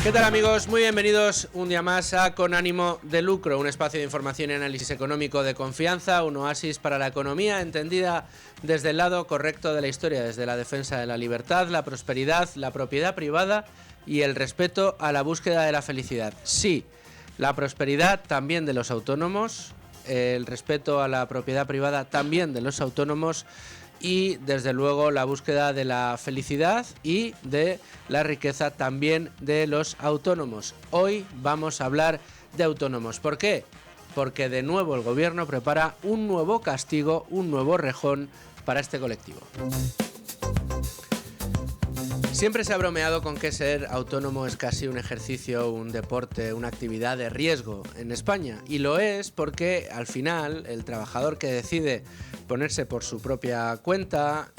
¿Qué tal, amigos? Muy bienvenidos un día más a Con Ánimo de Lucro, un espacio de información y análisis económico de confianza, un oasis para la economía entendida desde el lado correcto de la historia, desde la defensa de la libertad, la prosperidad, la propiedad privada y el respeto a la búsqueda de la felicidad. Sí, la prosperidad también de los autónomos, el respeto a la propiedad privada también de los autónomos y desde luego la búsqueda de la felicidad y de la riqueza también de los autónomos. Hoy vamos a hablar de autónomos. ¿Por qué? Porque de nuevo el gobierno prepara un nuevo castigo, un nuevo rejón para este colectivo. Siempre se ha bromeado con que ser autónomo es casi un ejercicio, un deporte, una actividad de riesgo en España. Y lo es porque al final el trabajador que decide ponerse por su propia cuenta,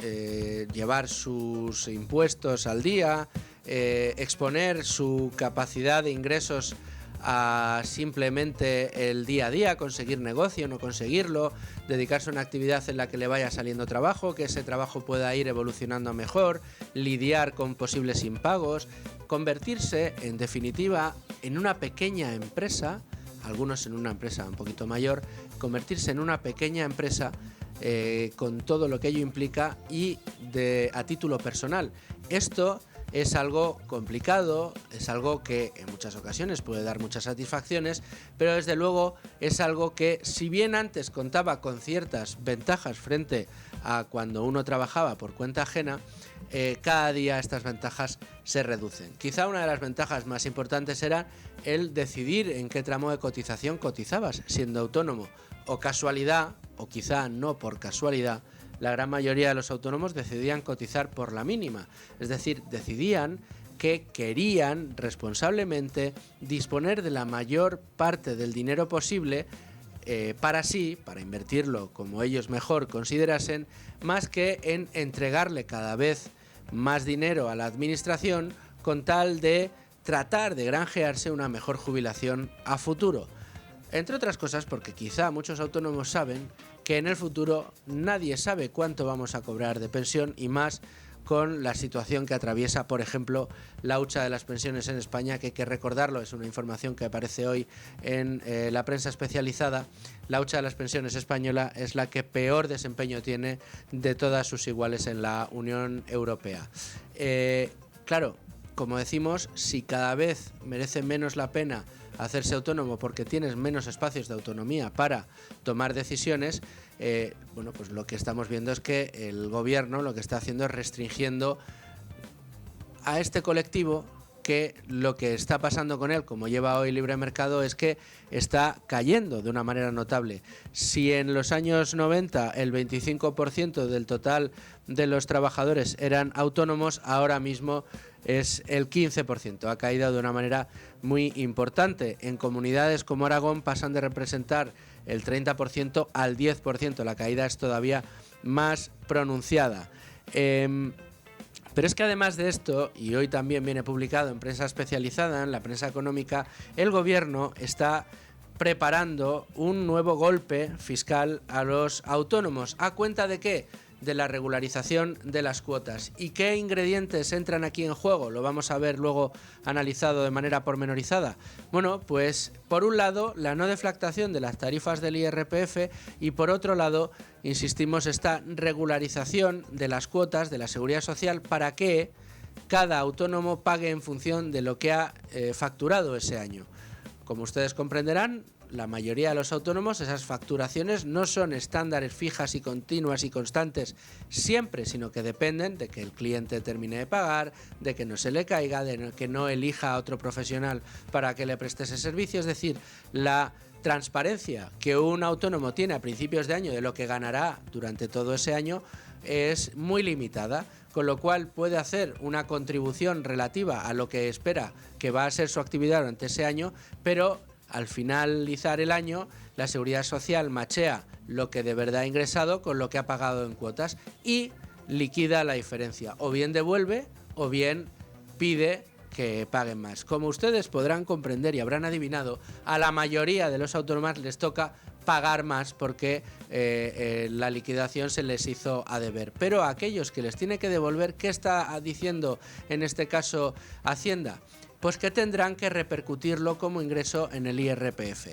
llevar sus impuestos al día, exponer su capacidad de ingresos a simplemente el día a día, conseguir negocio, no conseguirlo, dedicarse a una actividad en la que le vaya saliendo trabajo, que ese trabajo pueda ir evolucionando mejor, lidiar con posibles impagos, convertirse, en definitiva, en una pequeña empresa, algunos en una empresa un poquito mayor, convertirse en una pequeña empresa con todo lo que ello implica y a título personal. Esto es algo complicado, es algo que en muchas ocasiones puede dar muchas satisfacciones, pero desde luego es algo que, si bien antes contaba con ciertas ventajas frente a cuando uno trabajaba por cuenta ajena, cada día estas ventajas se reducen. Quizá una de las ventajas más importantes era el decidir en qué tramo de cotización cotizabas siendo autónomo, o casualidad, o quizá no por casualidad, la gran mayoría de los autónomos decidían cotizar por la mínima, es decir, decidían que querían responsablemente disponer de la mayor parte del dinero posible para invertirlo como ellos mejor considerasen, más que en entregarle cada vez más dinero a la administración con tal de tratar de granjearse una mejor jubilación a futuro. Entre otras cosas porque quizá muchos autónomos saben que en el futuro nadie sabe cuánto vamos a cobrar de pensión, y más con la situación que atraviesa, por ejemplo, la hucha de las pensiones en España, que hay que recordarlo, es una información que aparece hoy en la prensa especializada. La hucha de las pensiones española es la que peor desempeño tiene de todas sus iguales en la Unión Europea. Claro, como decimos, si cada vez merece menos la pena hacerse autónomo porque tienes menos espacios de autonomía para tomar decisiones, pues lo que estamos viendo es que el gobierno lo que está haciendo es restringiendo a este colectivo, que lo que está pasando con él, como lleva hoy Libre Mercado, es que está cayendo de una manera notable. Si en los años 90 el 25% del total de los trabajadores eran autónomos, ahora mismo es el 15%. Ha caído de una manera muy importante. En comunidades como Aragón pasan de representar el 30% al 10%. La caída es todavía más pronunciada. Pero es que además de esto, y hoy también viene publicado en prensa especializada, en la prensa económica, el gobierno está preparando un nuevo golpe fiscal a los autónomos. ¿A cuenta de qué? De la regularización de las cuotas. ¿Y qué ingredientes entran aquí en juego? Lo vamos a ver luego analizado de manera pormenorizada. Bueno, pues por un lado la no deflactación de las tarifas del IRPF y por otro lado, insistimos, esta regularización de las cuotas de la Seguridad Social para que cada autónomo pague en función de lo que ha facturado ese año. Como ustedes comprenderán, la mayoría de los autónomos, esas facturaciones no son estándares, fijas y continuas y constantes siempre, sino que dependen de que el cliente termine de pagar, de que no se le caiga, de que no elija a otro profesional para que le preste ese servicio. Es decir, la transparencia que un autónomo tiene a principios de año de lo que ganará durante todo ese año es muy limitada, con lo cual puede hacer una contribución relativa a lo que espera que va a ser su actividad durante ese año, pero al finalizar el año, la Seguridad Social machea lo que de verdad ha ingresado con lo que ha pagado en cuotas y liquida la diferencia. O bien devuelve o bien pide que paguen más. Como ustedes podrán comprender y habrán adivinado, a la mayoría de los autónomos les toca pagar más porque la liquidación se les hizo a deber. Pero a aquellos que les tiene que devolver, ¿qué está diciendo en este caso Hacienda? pues que tendrán que repercutirlo como ingreso en el IRPF.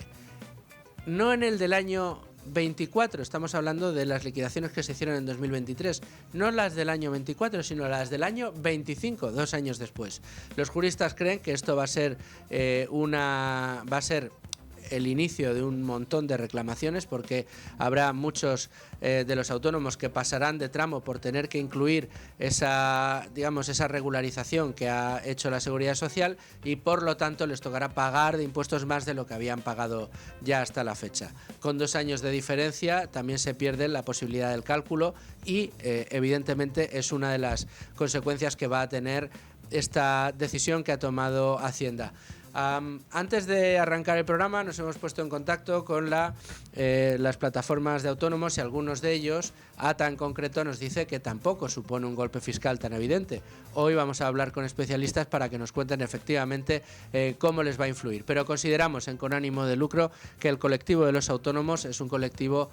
No en el del año 24, estamos hablando de las liquidaciones que se hicieron en 2023, no las del año 24, sino las del año 25, 2 años después. Los juristas creen que esto va a ser el inicio de un montón de reclamaciones, porque habrá muchos de los autónomos que pasarán de tramo por tener que incluir esa regularización que ha hecho la Seguridad Social, y por lo tanto les tocará pagar de impuestos más de lo que habían pagado ya hasta la fecha. Con 2 años de diferencia también se pierde la posibilidad del cálculo y evidentemente es una de las consecuencias que va a tener esta decisión que ha tomado Hacienda. Antes de arrancar el programa nos hemos puesto en contacto con las plataformas de autónomos, y algunos de ellos, ATA en concreto, nos dice que tampoco supone un golpe fiscal tan evidente. Hoy vamos a hablar con especialistas para que nos cuenten efectivamente cómo les va a influir. Pero consideramos Con Ánimo de Lucro que el colectivo de los autónomos es un colectivo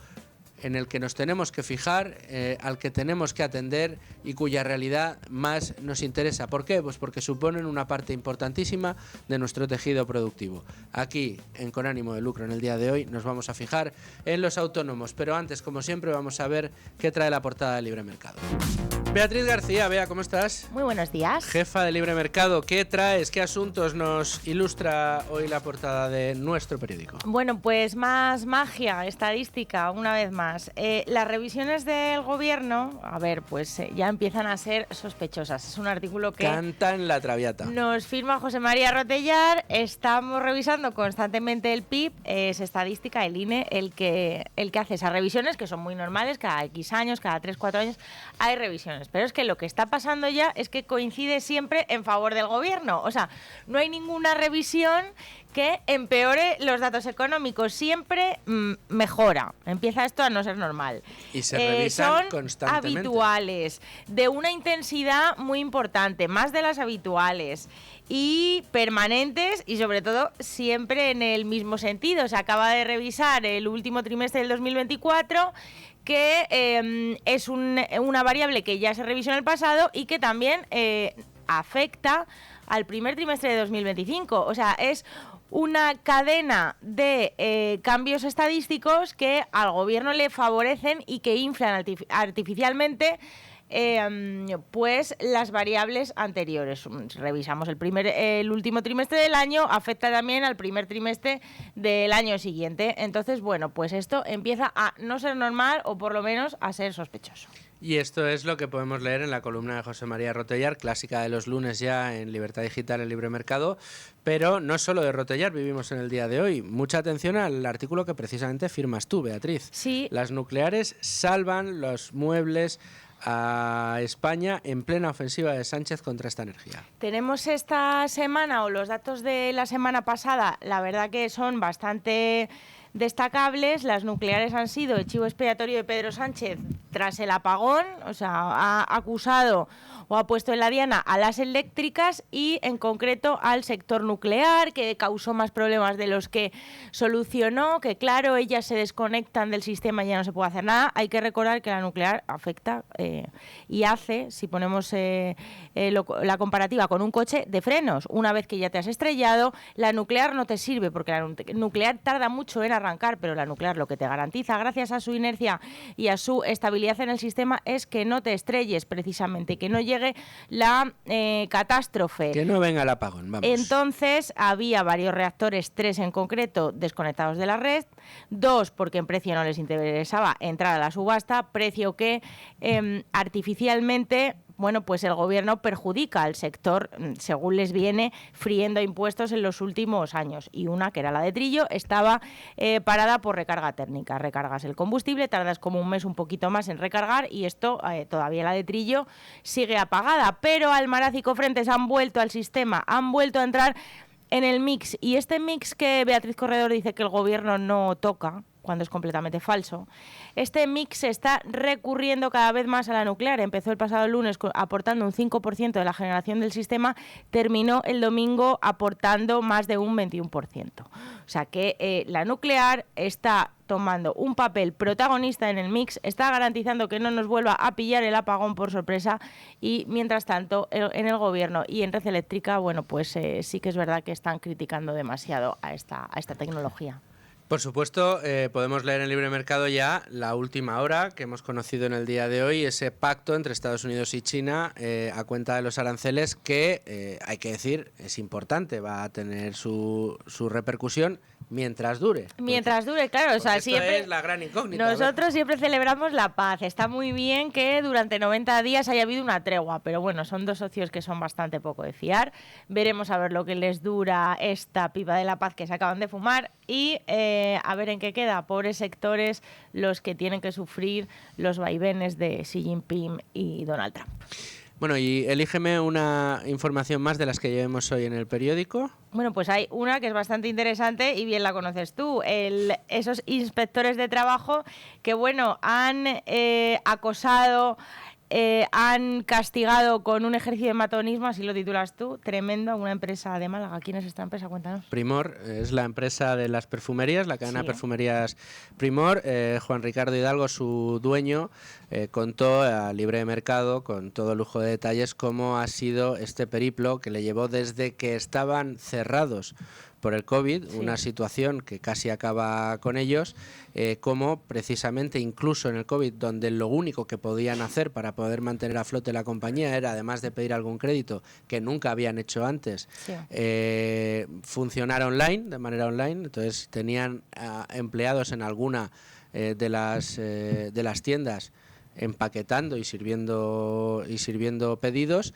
en el que nos tenemos que fijar, al que tenemos que atender y cuya realidad más nos interesa. ¿Por qué? Pues porque suponen una parte importantísima de nuestro tejido productivo. Aquí, Con Ánimo de Lucro, en el día de hoy, nos vamos a fijar en los autónomos. Pero antes, como siempre, vamos a ver qué trae la portada de Libre Mercado. Beatriz García, Bea, ¿cómo estás? Muy buenos días. Jefa de Libre Mercado, ¿qué traes? ¿Qué asuntos nos ilustra hoy la portada de nuestro periódico? Bueno, pues más magia estadística, una vez más. Las revisiones del gobierno, pues ya empiezan a ser sospechosas. Es un artículo que... Canta en la Traviata. Nos firma José María Rotellar. Estamos revisando constantemente el PIB. Es estadística, el INE, el que hace esas revisiones, que son muy normales, cada X años, cada 3-4 años, hay revisiones. Pero es que lo que está pasando ya es que coincide siempre en favor del gobierno. O sea, no hay ninguna revisión que empeore los datos económicos. Siempre mejora. Empieza esto a no ser normal. Y se revisan constantemente. Son habituales, de una intensidad muy importante, más de las habituales, y permanentes, y sobre todo siempre en el mismo sentido. Se acaba de revisar el último trimestre del 2024, que es una variable que ya se revisó en el pasado y que también afecta al primer trimestre de 2025. O sea, es una cadena de cambios estadísticos que al gobierno le favorecen y que inflan artificialmente pues las variables anteriores. Revisamos el último trimestre del año, afecta también al primer trimestre del año siguiente. Entonces, bueno, pues esto empieza a no ser normal, o por lo menos a ser sospechoso. Y esto es lo que podemos leer en la columna de José María Rotellar, clásica de los lunes ya en Libertad Digital, en Libre Mercado. Pero no solo de Rotellar vivimos en el día de hoy. Mucha atención al artículo que precisamente firmas tú, Beatriz. Sí. Las nucleares salvan los muebles a España en plena ofensiva de Sánchez contra esta energía. Tenemos esta semana, o los datos de la semana pasada, la verdad que son bastante destacables. Las nucleares han sido el chivo expiatorio de Pedro Sánchez tras el apagón. O sea, ha acusado o ha puesto en la diana a las eléctricas y en concreto al sector nuclear, que causó más problemas de los que solucionó, que claro, ellas se desconectan del sistema y ya no se puede hacer nada. Hay que recordar que la nuclear afecta y hace, si ponemos la comparativa con un coche, de frenos. Una vez que ya te has estrellado, la nuclear no te sirve, porque la nuclear tarda mucho en arrancar, pero la nuclear lo que te garantiza, gracias a su inercia y a su estabilidad en el sistema, es que no te estrelles, precisamente, que no llegue la catástrofe. Que no venga el apagón, vamos. Entonces, había varios reactores, 3 en concreto, desconectados de la red, 2 porque en precio no les interesaba entrar a la subasta, precio que artificialmente, bueno, pues el gobierno perjudica al sector, según les viene, friendo impuestos en los últimos años. Y una, que era la de Trillo, estaba parada por recarga térmica. Recargas el combustible, tardas como un mes, un poquito más en recargar, y esto, todavía la de Trillo, sigue apagada. Pero Almaraz y Cofrentes han vuelto al sistema, han vuelto a entrar en el mix. Y este mix que Beatriz Corredor dice que el gobierno no toca, cuando es completamente falso. Este mix está recurriendo cada vez más a la nuclear. Empezó el pasado lunes aportando un 5% de la generación del sistema, terminó el domingo aportando más de un 21%. O sea que la nuclear está tomando un papel protagonista en el mix, está garantizando que no nos vuelva a pillar el apagón por sorpresa, y mientras tanto en el gobierno y en Red Eléctrica, bueno, pues sí que es verdad que están criticando demasiado a esta tecnología. Por supuesto, podemos leer en Libre Mercado ya la última hora que hemos conocido en el día de hoy, ese pacto entre Estados Unidos y China a cuenta de los aranceles que, hay que decir, es importante, va a tener su repercusión mientras dure. Mientras dure, claro. O sea, esto siempre es la gran incógnita. Nosotros siempre celebramos la paz. Está muy bien que durante 90 días haya habido una tregua, pero bueno, son dos socios que son bastante poco de fiar. Veremos a ver lo que les dura esta pipa de la paz que se acaban de fumar y a ver en qué queda. Pobres sectores los que tienen que sufrir los vaivenes de Xi Jinping y Donald Trump. Bueno, y elígeme una información más de las que llevemos hoy en el periódico. Bueno, pues hay una que es bastante interesante y bien la conoces tú. Esos inspectores de trabajo que, bueno, han acosado, han castigado con un ejercicio de matonismo, así lo titulas tú, tremendo, a una empresa de Málaga. ¿Quién es esta empresa? Cuéntanos. Primor es la empresa de las perfumerías, la cadena Perfumerías Primor. Juan Ricardo Hidalgo, su dueño, contó a Libre Mercado, con todo lujo de detalles, cómo ha sido este periplo que le llevó desde que estaban cerrados por el COVID, una situación que casi acaba con ellos, como precisamente incluso en el COVID, donde lo único que podían hacer para poder mantener a flote la compañía era, además de pedir algún crédito que nunca habían hecho antes, funcionar online, de manera online. Entonces tenían empleados en alguna de las tiendas empaquetando y sirviendo pedidos.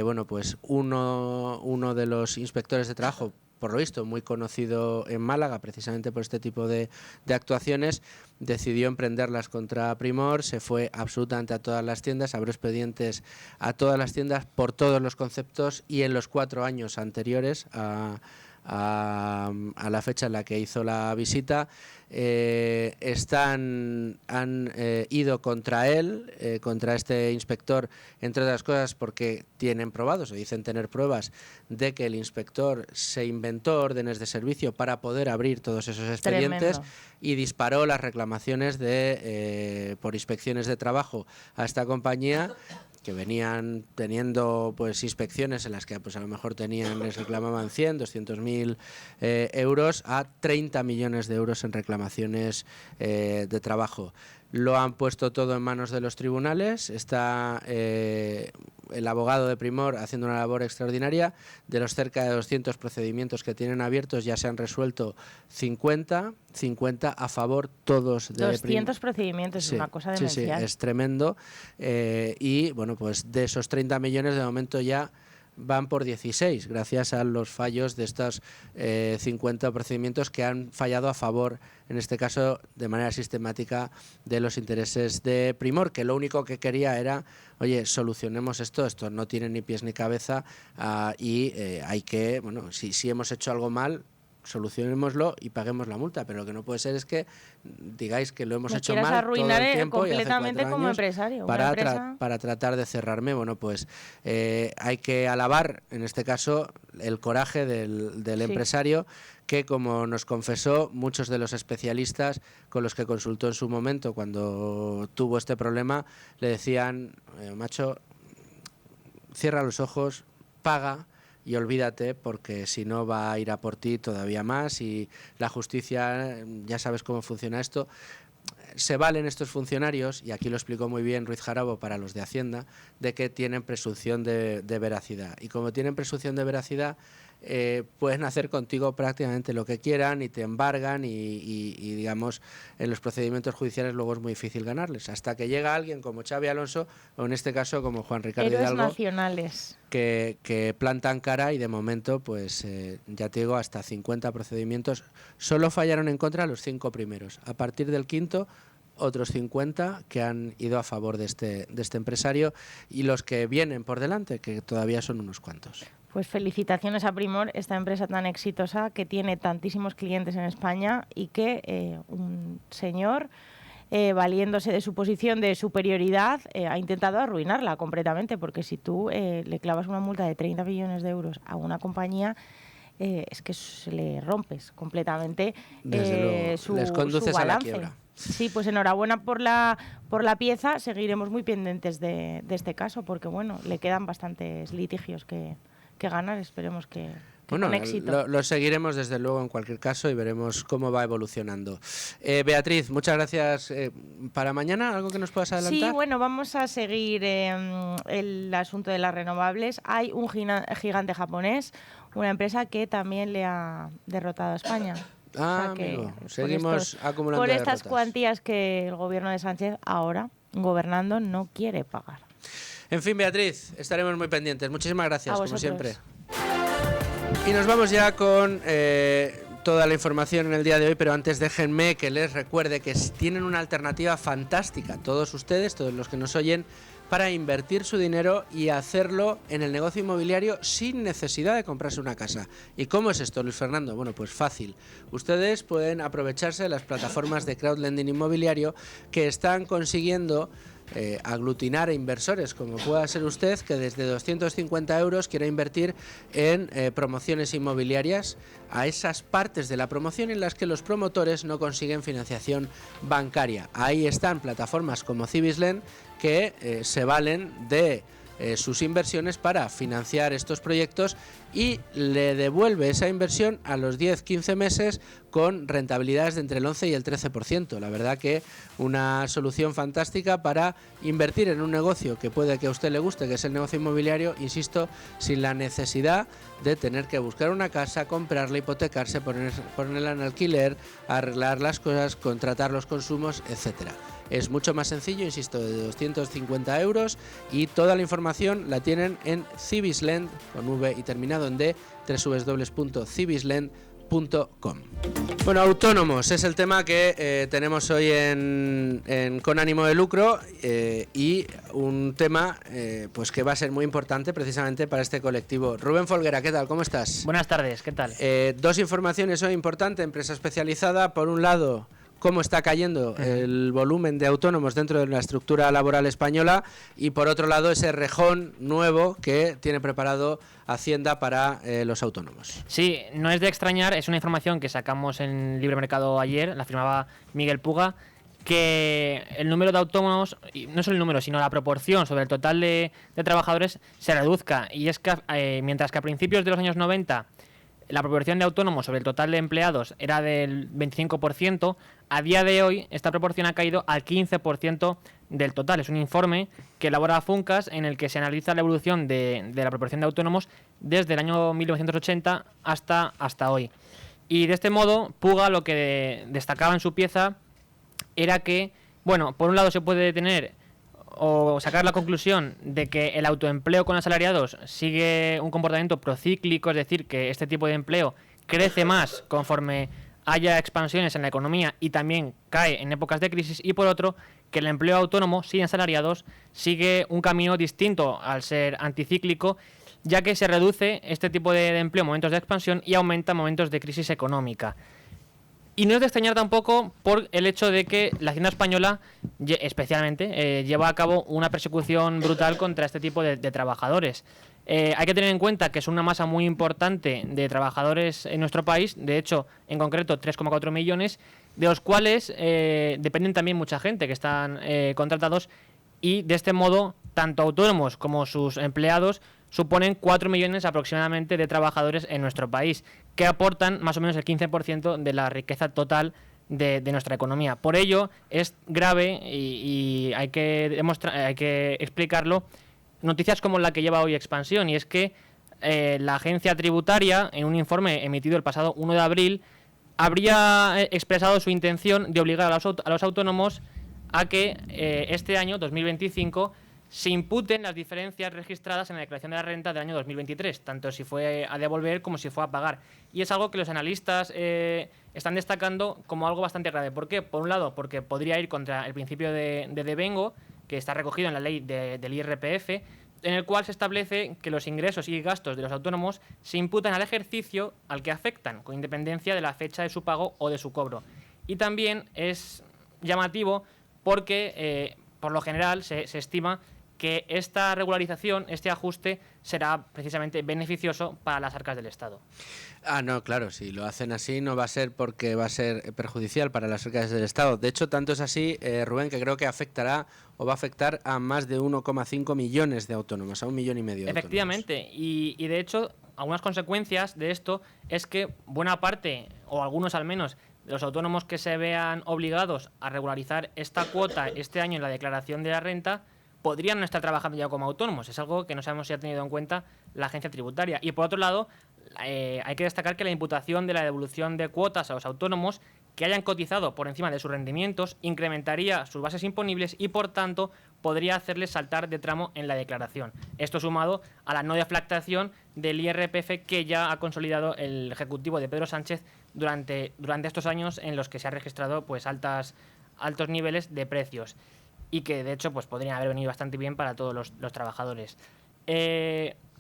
Bueno, pues uno de los inspectores de trabajo, por lo visto muy conocido en Málaga precisamente por este tipo de actuaciones, decidió emprenderlas contra Primor, se fue absolutamente a todas las tiendas, abrió expedientes a todas las tiendas por todos los conceptos, y en los 4 años anteriores a la fecha en la que hizo la visita, han ido contra él, contra este inspector, entre otras cosas porque tienen probados o dicen tener pruebas de que el inspector se inventó órdenes de servicio para poder abrir todos esos expedientes. Tremendo. Y disparó las reclamaciones por inspecciones de trabajo a esta compañía, que venían teniendo pues inspecciones en las que pues a lo mejor les reclamaban 100, 200.000 euros, a 30 millones de euros en reclamaciones de trabajo. Lo han puesto todo en manos de los tribunales. Está el abogado de Primor haciendo una labor extraordinaria. De los cerca de 200 procedimientos que tienen abiertos, ya se han resuelto 50 a favor, todos de 200 procedimientos, es una cosa demencial. Sí, es tremendo. Y bueno, pues de esos 30 millones de momento ya van por 16, gracias a los fallos de estos 50 procedimientos que han fallado a favor, en este caso de manera sistemática, de los intereses de Primor, que lo único que quería era, oye, solucionemos esto no tiene ni pies ni cabeza, y hay que, bueno, si hemos hecho algo mal, solucionémoslo y paguemos la multa, pero lo que no puede ser es que digáis que lo hemos hecho mal arruinar todo el tiempo completamente y hace 4 como años empresario para tratar de cerrarme. Bueno, pues hay que alabar en este caso el coraje del empresario, que, como nos confesó, muchos de los especialistas con los que consultó en su momento cuando tuvo este problema le decían, macho, cierra los ojos, paga y olvídate, porque si no va a ir a por ti todavía más, y la justicia, ya sabes cómo funciona esto. Se valen estos funcionarios, y aquí lo explicó muy bien Ruiz Jarabo para los de Hacienda, de que tienen presunción de veracidad, y como tienen presunción de veracidad, pueden hacer contigo prácticamente lo que quieran y te embargan, y digamos, en los procedimientos judiciales luego es muy difícil ganarles, hasta que llega alguien como Xabi Alonso, o en este caso como Juan Ricardo Hidalgo, nacionales, que plantan cara, y de momento pues ya te digo, hasta 50 procedimientos. Solo fallaron en contra los 5 primeros. A partir del quinto, otros 50 que han ido a favor de este empresario, y los que vienen por delante, que todavía son unos cuantos. Pues felicitaciones a Primor, esta empresa tan exitosa que tiene tantísimos clientes en España y que un señor, valiéndose de su posición de superioridad, ha intentado arruinarla completamente, porque si tú le clavas una multa de 30 millones de euros a una compañía, es que se le rompes completamente su les conduces balance. a la quiebra. Sí, pues enhorabuena por la pieza. Seguiremos muy pendientes de este caso, porque bueno, le quedan bastantes litigios que ganar. Esperemos que bueno, con éxito. Lo seguiremos desde luego en cualquier caso y veremos cómo va evolucionando. Beatriz, muchas gracias. ¿Para mañana algo que nos puedas adelantar? Sí, bueno, vamos a seguir el asunto de las renovables. Hay un gigante japonés, una empresa que también le ha derrotado a España. Ah, o sea que amigo, seguimos acumulando por estas derrotas. Cuantías que el gobierno de Sánchez ahora, gobernando, no quiere pagar. En fin, Beatriz, estaremos muy pendientes. Muchísimas gracias, como siempre. Y nos vamos ya con toda la información en el día de hoy, pero antes déjenme que les recuerde que tienen una alternativa fantástica, todos ustedes, todos los que nos oyen, para invertir su dinero y hacerlo en el negocio inmobiliario sin necesidad de comprarse una casa. ¿Y cómo es esto, Luis Fernando? Bueno, pues fácil. Ustedes pueden aprovecharse de las plataformas de crowdlending inmobiliario que están consiguiendo aglutinar a inversores, como pueda ser usted, que desde 250 euros quiera invertir en promociones inmobiliarias, a esas partes de la promoción en las que los promotores no consiguen financiación bancaria. Ahí están plataformas como Cibislend que se valen de sus inversiones para financiar estos proyectos y le devuelve esa inversión a los 10-15 meses con rentabilidades de entre el 11 y el 13%. La verdad que una solución fantástica para invertir en un negocio que puede que a usted le guste, que es el negocio inmobiliario, insisto, sin la necesidad de tener que buscar una casa, comprarla, hipotecarse, ponerla en alquiler, arreglar las cosas, contratar los consumos, etcétera. Es mucho más sencillo, insisto, de 250 euros y toda la información la tienen en Cibislend, con V y terminado en D, www.cibislend.com. Bueno, autónomos es el tema que tenemos hoy con ánimo de lucro y un tema pues que va a ser muy importante precisamente para este colectivo. Rubén Folguera, ¿qué tal? ¿Cómo estás? Buenas tardes, ¿qué tal? Dos informaciones hoy importantes, empresa especializada. Por un lado, cómo está cayendo el volumen de autónomos dentro de la estructura laboral española y por otro lado ese rejón nuevo que tiene preparado Hacienda para los autónomos. Sí, no es de extrañar, es una información que sacamos en Libre Mercado ayer, la firmaba Miguel Puga, que el número de autónomos, y no solo el número, sino la proporción sobre el total de trabajadores se reduzca. Y es que mientras que a principios de los años 90 la proporción de autónomos sobre el total de empleados era del 25%, a día de hoy esta proporción ha caído al 15% del total. Es un informe que elabora Funcas en el que se analiza la evolución de la proporción de autónomos desde el año 1980 hasta hoy. Y de este modo, Puga lo que destacaba en su pieza era que, bueno, por un lado se puede tener o sacar la conclusión de que el autoempleo con asalariados sigue un comportamiento procíclico, es decir, que este tipo de empleo crece más conforme haya expansiones en la economía y también cae en épocas de crisis, y por otro, que el empleo autónomo sin asalariados sigue un camino distinto al ser anticíclico, ya que se reduce este tipo de empleo en momentos de expansión y aumenta en momentos de crisis económica. Y no es de extrañar tampoco por el hecho de que la Hacienda española, especialmente, lleva a cabo una persecución brutal contra este tipo de trabajadores. Hay que tener en cuenta que es una masa muy importante de trabajadores en nuestro país, de hecho, en concreto 3,4 millones, de los cuales dependen también mucha gente que están contratados, y de este modo, tanto autónomos como sus empleados suponen 4 millones aproximadamente de trabajadores en nuestro país, que aportan más o menos el 15% de la riqueza total de nuestra economía. Por ello, es grave y hay que explicarlo, noticias como la que lleva hoy Expansión, y es que la agencia tributaria, en un informe emitido el pasado 1 de abril, habría expresado su intención de obligar a los autónomos a que este año, 2025, se imputen las diferencias registradas en la declaración de la renta del año 2023, tanto si fue a devolver como si fue a pagar. Y es algo que los analistas están destacando como algo bastante grave. ¿Por qué? Por un lado, porque podría ir contra el principio de devengo, que está recogido en la ley del IRPF, en el cual se establece que los ingresos y gastos de los autónomos se imputan al ejercicio al que afectan, con independencia de la fecha de su pago o de su cobro. Y también es llamativo porque, por lo general, se estima que esta regularización, este ajuste, será precisamente beneficioso para las arcas del Estado. No, claro, si lo hacen así no va a ser porque va a ser perjudicial para las arcas del Estado. De hecho, tanto es así, Rubén, que creo que afectará o va a afectar a más de 1,5 millones de autónomos, a 1,5 millones de Efectivamente, autónomos. y de hecho, algunas consecuencias de esto es que buena parte, o algunos al menos, de los autónomos que se vean obligados a regularizar esta cuota este año en la declaración de la renta podrían no estar trabajando ya como autónomos. Es algo que no sabemos si ha tenido en cuenta la agencia tributaria. Y por otro lado, hay que destacar que la imputación de la devolución de cuotas a los autónomos que hayan cotizado por encima de sus rendimientos incrementaría sus bases imponibles y, por tanto, podría hacerles saltar de tramo en la declaración. Esto sumado a la no deflactación del IRPF que ya ha consolidado el Ejecutivo de Pedro Sánchez durante estos años en los que se ha registrado pues altos niveles de precios y que, de hecho, pues podrían haber venido bastante bien para todos los trabajadores.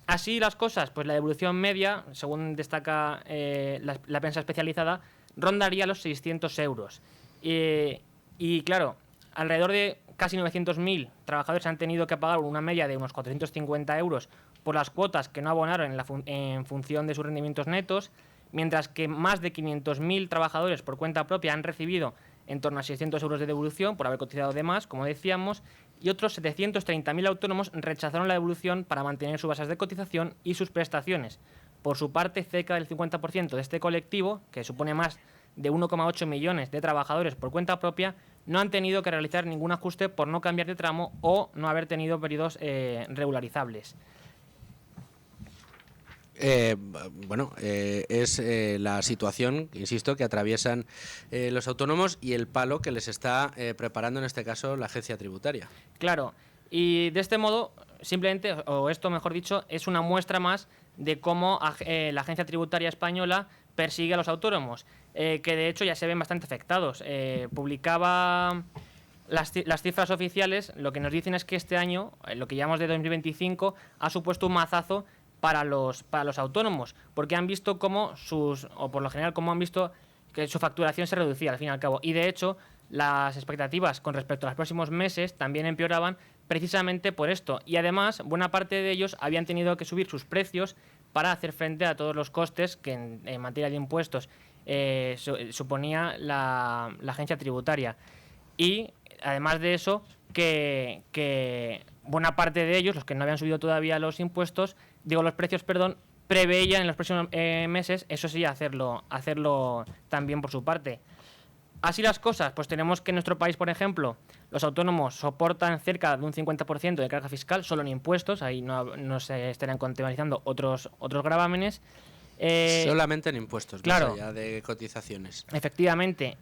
Así las cosas, pues la devolución media, según destaca la prensa especializada, rondaría los 600 euros. Y claro, alrededor de casi 900.000 trabajadores han tenido que pagar una media de unos 450 euros por las cuotas que no abonaron en función de sus rendimientos netos, mientras que más de 500.000 trabajadores por cuenta propia han recibido en torno a 600 euros de devolución por haber cotizado de más, como decíamos, y otros 730.000 autónomos rechazaron la devolución para mantener sus bases de cotización y sus prestaciones. Por su parte, cerca del 50% de este colectivo, que supone más de 1,8 millones de trabajadores por cuenta propia, no han tenido que realizar ningún ajuste por no cambiar de tramo o no haber tenido periodos regularizables. Es la situación, insisto, que atraviesan los autónomos y el palo que les está preparando en este caso la agencia tributaria. Claro, y de este modo, simplemente, o esto mejor dicho, es una muestra más de cómo la agencia tributaria española persigue a los autónomos, que de hecho ya se ven bastante afectados. Publicaba las cifras oficiales, lo que nos dicen es que este año, lo que llamamos de 2025, ha supuesto un mazazo para los autónomos, porque han visto cómo por lo general, cómo han visto que su facturación se reducía al fin y al cabo. Y de hecho, las expectativas con respecto a los próximos meses también empeoraban precisamente por esto. Y además, buena parte de ellos habían tenido que subir sus precios para hacer frente a todos los costes que en materia de impuestos suponía la agencia tributaria. Y además de eso, que buena parte de ellos, los que no habían subido todavía los precios, preveían en los próximos meses, eso sí, hacerlo también por su parte. Así las cosas, pues tenemos que en nuestro país, por ejemplo, los autónomos soportan cerca de un 50% de carga fiscal solo en impuestos, ahí no se estarían contabilizando otros gravámenes. Solamente en impuestos, claro, más allá de cotizaciones. Efectivamente.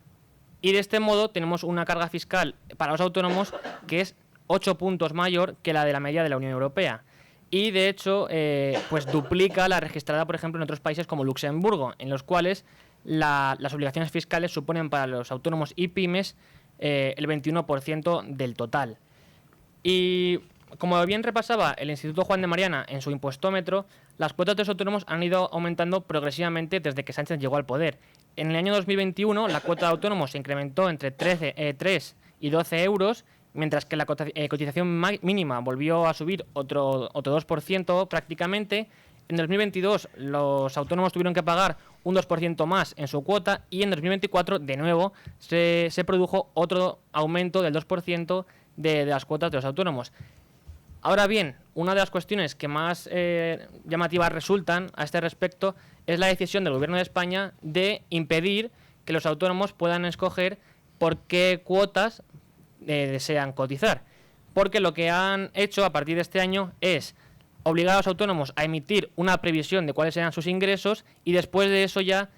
Y de este modo tenemos una carga fiscal para los autónomos que es 8 puntos mayor que la de la media de la Unión Europea. Y de hecho, pues duplica la registrada, por ejemplo, en otros países como Luxemburgo, en los cuales las obligaciones fiscales suponen para los autónomos y pymes el 21% del total. Y como bien repasaba el Instituto Juan de Mariana en su impuestómetro, las cuotas de los autónomos han ido aumentando progresivamente desde que Sánchez llegó al poder. En el año 2021 la cuota de autónomos se incrementó entre 3 y 12 euros, mientras que la cotización mínima volvió a subir otro 2% prácticamente. En 2022 los autónomos tuvieron que pagar un 2% más en su cuota y en 2024 de nuevo se produjo otro aumento del 2% de las cuotas de los autónomos. Ahora bien, una de las cuestiones que más llamativas resultan a este respecto es la decisión del Gobierno de España de impedir que los autónomos puedan escoger por qué cuotas desean cotizar. Porque lo que han hecho a partir de este año es obligar a los autónomos a emitir una previsión de cuáles serán sus ingresos y después de eso ya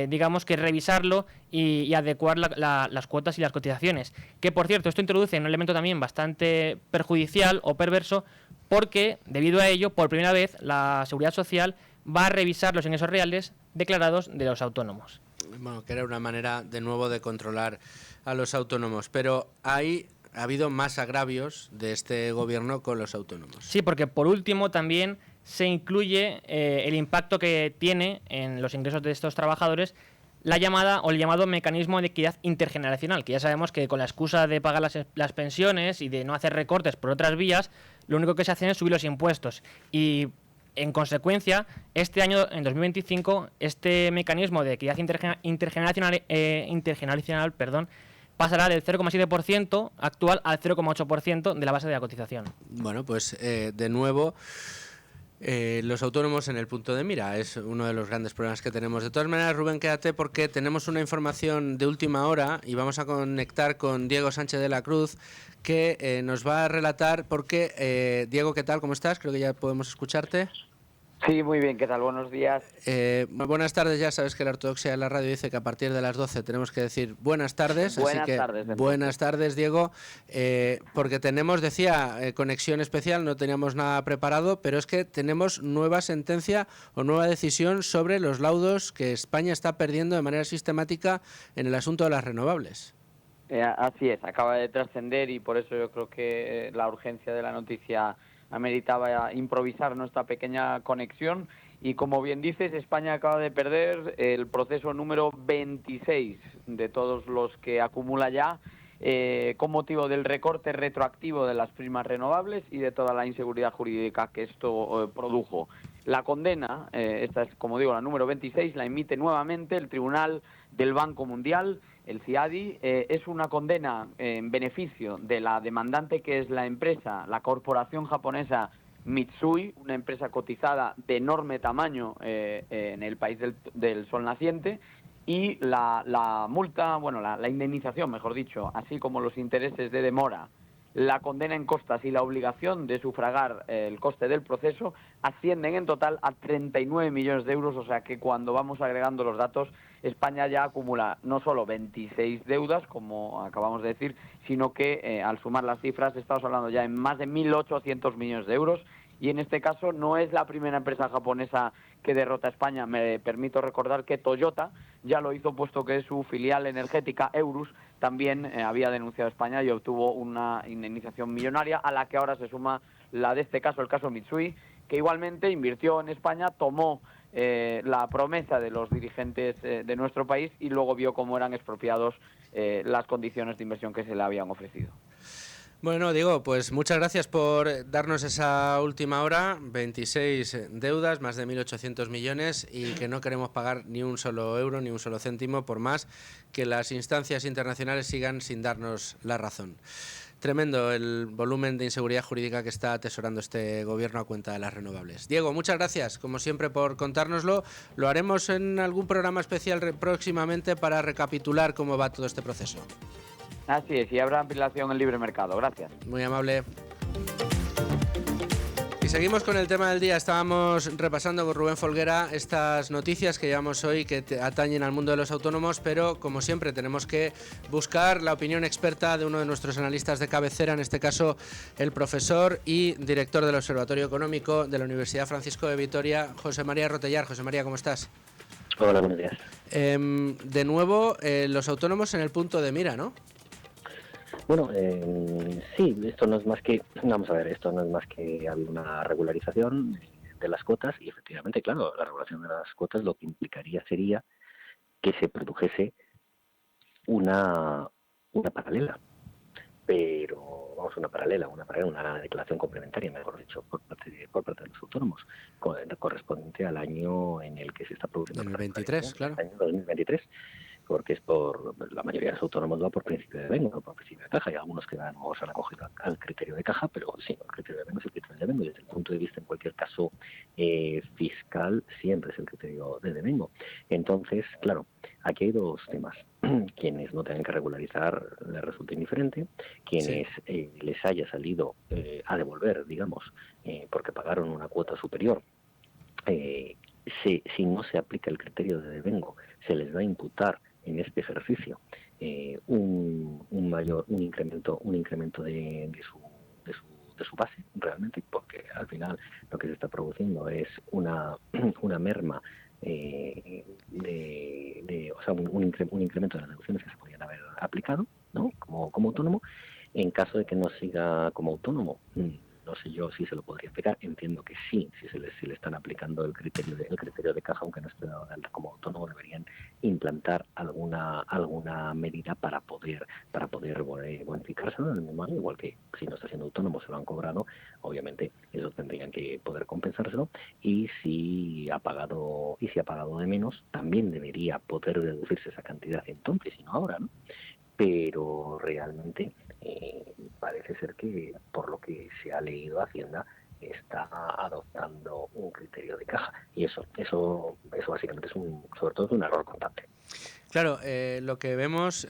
digamos que revisarlo y adecuar las cuotas y las cotizaciones. Que por cierto, esto introduce un elemento también bastante perjudicial o perverso, porque debido a ello, por primera vez, la Seguridad Social va a revisar los ingresos reales declarados de los autónomos. Bueno, que era una manera de nuevo de controlar a los autónomos, pero hay ha habido más agravios de este gobierno con los autónomos. Sí, porque por último también se incluye el impacto que tiene en los ingresos de estos trabajadores la llamada o el llamado mecanismo de equidad intergeneracional, que ya sabemos que con la excusa de pagar las pensiones y de no hacer recortes por otras vías, lo único que se hacen es subir los impuestos. Y en consecuencia, este año, en 2025, este mecanismo de equidad intergeneracional, pasará del 0,7% actual al 0,8% de la base de la cotización. Bueno, pues de nuevo, los autónomos en el punto de mira es uno de los grandes problemas que tenemos. De todas maneras, Rubén, quédate porque tenemos una información de última hora y vamos a conectar con Diego Sánchez de la Cruz, que nos va a relatar porque, Diego, ¿qué tal? ¿Cómo estás? Creo que ya podemos escucharte. Sí, muy bien, ¿qué tal? Buenos días. Buenas tardes, ya sabes que la ortodoxia de la radio dice que a partir de las 12 tenemos que decir buenas tardes. Buenas así que tardes, entonces. buenas tardes, Diego, porque tenemos, decía, conexión especial, no teníamos nada preparado, pero es que tenemos nueva sentencia o nueva decisión sobre los laudos que España está perdiendo de manera sistemática en el asunto de las renovables. Así es, acaba de trascender y por eso yo creo que la urgencia de la noticia ameritaba improvisar nuestra pequeña conexión. Y como bien dices, España acaba de perder el proceso número 26 de todos los que acumula ya con motivo del recorte retroactivo de las primas renovables y de toda la inseguridad jurídica que esto produjo. La condena, esta es, como digo, la número 26, la emite nuevamente el Tribunal del Banco Mundial, el CIADI. Es una condena en beneficio de la demandante, que es la empresa, la corporación japonesa Mitsui, una empresa cotizada de enorme tamaño en el país del sol naciente, y la multa, bueno, la indemnización, mejor dicho, así como los intereses de demora, la condena en costas y la obligación de sufragar el coste del proceso ascienden en total a 39 millones de euros, o sea que cuando vamos agregando los datos, España ya acumula no solo 26 deudas, como acabamos de decir, sino que al sumar las cifras estamos hablando ya en más de 1.800 millones de euros. Y en este caso no es la primera empresa japonesa que derrota a España. Me permito recordar que Toyota ya lo hizo, puesto que su filial energética, Eurus, también había denunciado a España y obtuvo una indemnización millonaria, a la que ahora se suma la de este caso, el caso Mitsui, que igualmente invirtió en España, tomó la promesa de los dirigentes de nuestro país y luego vio cómo eran expropiados las condiciones de inversión que se le habían ofrecido. Bueno, Diego, pues muchas gracias por darnos esa última hora, 26 deudas, más de 1.800 millones y que no queremos pagar ni un solo euro, ni un solo céntimo, por más que las instancias internacionales sigan sin darnos la razón. Tremendo el volumen de inseguridad jurídica que está atesorando este gobierno a cuenta de las renovables. Diego, muchas gracias, como siempre, por contárnoslo. Lo haremos en algún programa especial próximamente para recapitular cómo va todo este proceso. Así es, y habrá ampliación en libre mercado. Gracias. Muy amable. Y seguimos con el tema del día. Estábamos repasando con Rubén Folguera estas noticias que llevamos hoy que atañen al mundo de los autónomos, pero como siempre tenemos que buscar la opinión experta de uno de nuestros analistas de cabecera, en este caso el profesor y director del Observatorio Económico de la Universidad Francisco de Vitoria, José María Rotellar. José María, ¿cómo estás? Hola, buenos días. De nuevo, los autónomos en el punto de mira, ¿no? Bueno, sí, esto no es más que, vamos a ver, esto no es más que una regularización de las cuotas y efectivamente, claro, la regulación de las cuotas lo que implicaría sería que se produjese una paralela, pero vamos, una declaración complementaria, mejor dicho, por parte de los autónomos, correspondiente al año en el que se está produciendo. En el 23, claro. El año 2023. Porque es la mayoría de los autónomos va por principio de devengo, no por principio de caja. Hay algunos que se han acogido al criterio de caja, pero sí, el criterio de devengo es el criterio de devengo. Y desde el punto de vista, en cualquier caso, fiscal, siempre es el criterio de devengo. Entonces, claro, aquí hay dos temas. Quienes no tengan que regularizar les resulta indiferente. Quienes les haya salido a devolver, digamos, porque pagaron una cuota superior, si no se aplica el criterio de devengo, se les va a imputar en este ejercicio un incremento de su base realmente, porque al final lo que se está produciendo es una merma un incremento de las deducciones que se podían haber aplicado, ¿no? como autónomo, En caso de que no siga como autónomo, no sé yo si se lo podría aplicar. Entiendo que sí, si le están aplicando el criterio de caja, aunque no esté dado de alta como autónomo, deberían implantar alguna medida para poder bonificárselo del mismo año, igual que si no está siendo autónomo se lo han cobrado, obviamente eso tendrían que poder compensárselo, y si ha pagado de menos, también debería poder deducirse esa cantidad entonces y no ahora, ¿no? Pero realmente parece ser que, por lo que se ha leído, Hacienda está adoptando un criterio de caja, y eso básicamente sobre todo es un error contable. Claro, lo que vemos,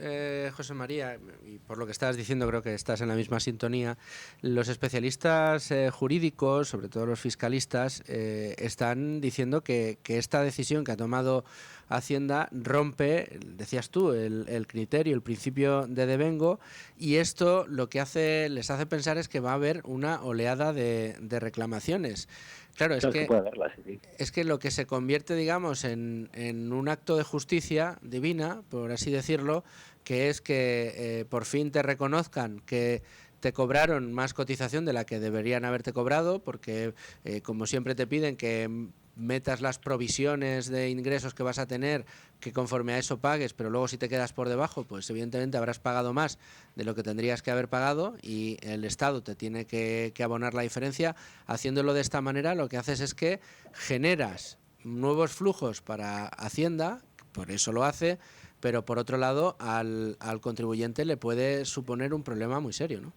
José María, y por lo que estás diciendo creo que estás en la misma sintonía, los especialistas jurídicos, sobre todo los fiscalistas, están diciendo que esta decisión que ha tomado Hacienda rompe, decías tú, el criterio, el principio de devengo, y esto lo que les hace pensar es que va a haber una oleada de reclamaciones. Claro, Claro, es que puede haberla, sí. es que lo que se convierte, digamos, en un acto de justicia divina, por así decirlo, que es que por fin te reconozcan que te cobraron más cotización de la que deberían haberte cobrado, porque como siempre te piden que metas las provisiones de ingresos que vas a tener, que conforme a eso pagues, pero luego si te quedas por debajo, pues evidentemente habrás pagado más de lo que tendrías que haber pagado y el Estado te tiene que abonar la diferencia. Haciéndolo de esta manera, lo que haces es que generas nuevos flujos para Hacienda, por eso lo hace, pero por otro lado al contribuyente le puede suponer un problema muy serio, ¿no?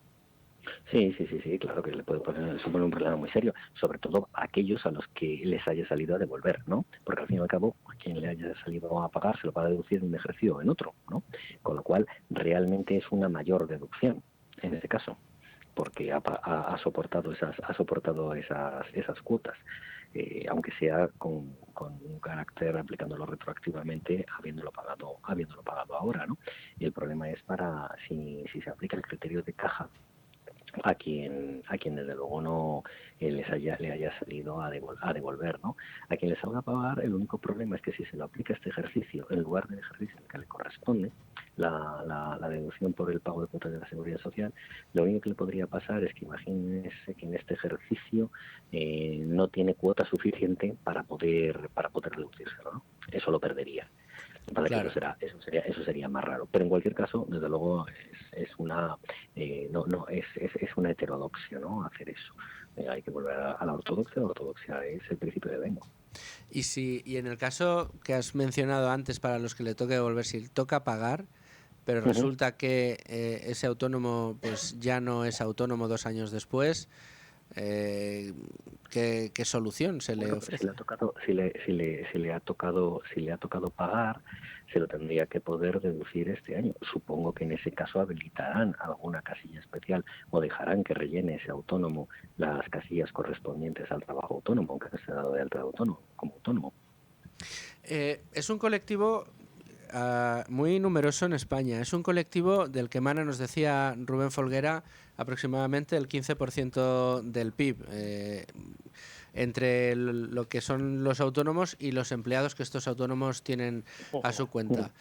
Sí, claro que le puede suponer un problema muy serio, sobre todo a aquellos a los que les haya salido a devolver, ¿no? Porque al fin y al cabo, a quien le haya salido a pagar se lo va a deducir en un ejercicio o en otro, ¿no? Con lo cual, realmente es una mayor deducción en este caso, porque ha soportado esas cuotas, aunque sea con un carácter aplicándolo retroactivamente, habiéndolo pagado ahora, ¿no? Y el problema es para si se aplica el criterio de caja a quien desde luego no le haya salido a devolver, ¿no? A quien le salga a pagar, el único problema es que si se lo aplica este ejercicio en lugar del ejercicio al que le corresponde la deducción por el pago de cuotas de la Seguridad Social, lo único que le podría pasar es que imagínese que en este ejercicio no tiene cuota suficiente para poder deducírselo, ¿no? Eso lo perdería. Claro. Eso sería más raro, pero en cualquier caso, desde luego es una una heterodoxia, ¿no? Hacer eso. Hay que volver a la ortodoxia. La ortodoxia es el principio de devengo. Y en el caso que has mencionado antes, para los que le toque devolver, si toca pagar, pero resulta que ese autónomo pues ya no es autónomo 2 años después, ¿qué solución se le ofrece? Si le ha tocado pagar, se lo tendría que poder deducir este año. Supongo que en ese caso habilitarán alguna casilla especial o dejarán que rellene ese autónomo las casillas correspondientes al trabajo autónomo, aunque no esté dado de alta como autónomo. Es un colectivo muy numeroso en España. Es un colectivo del que emana, nos decía Rubén Folguera, aproximadamente el 15% del PIB, entre lo que son los autónomos y los empleados que estos autónomos tienen a su cuenta.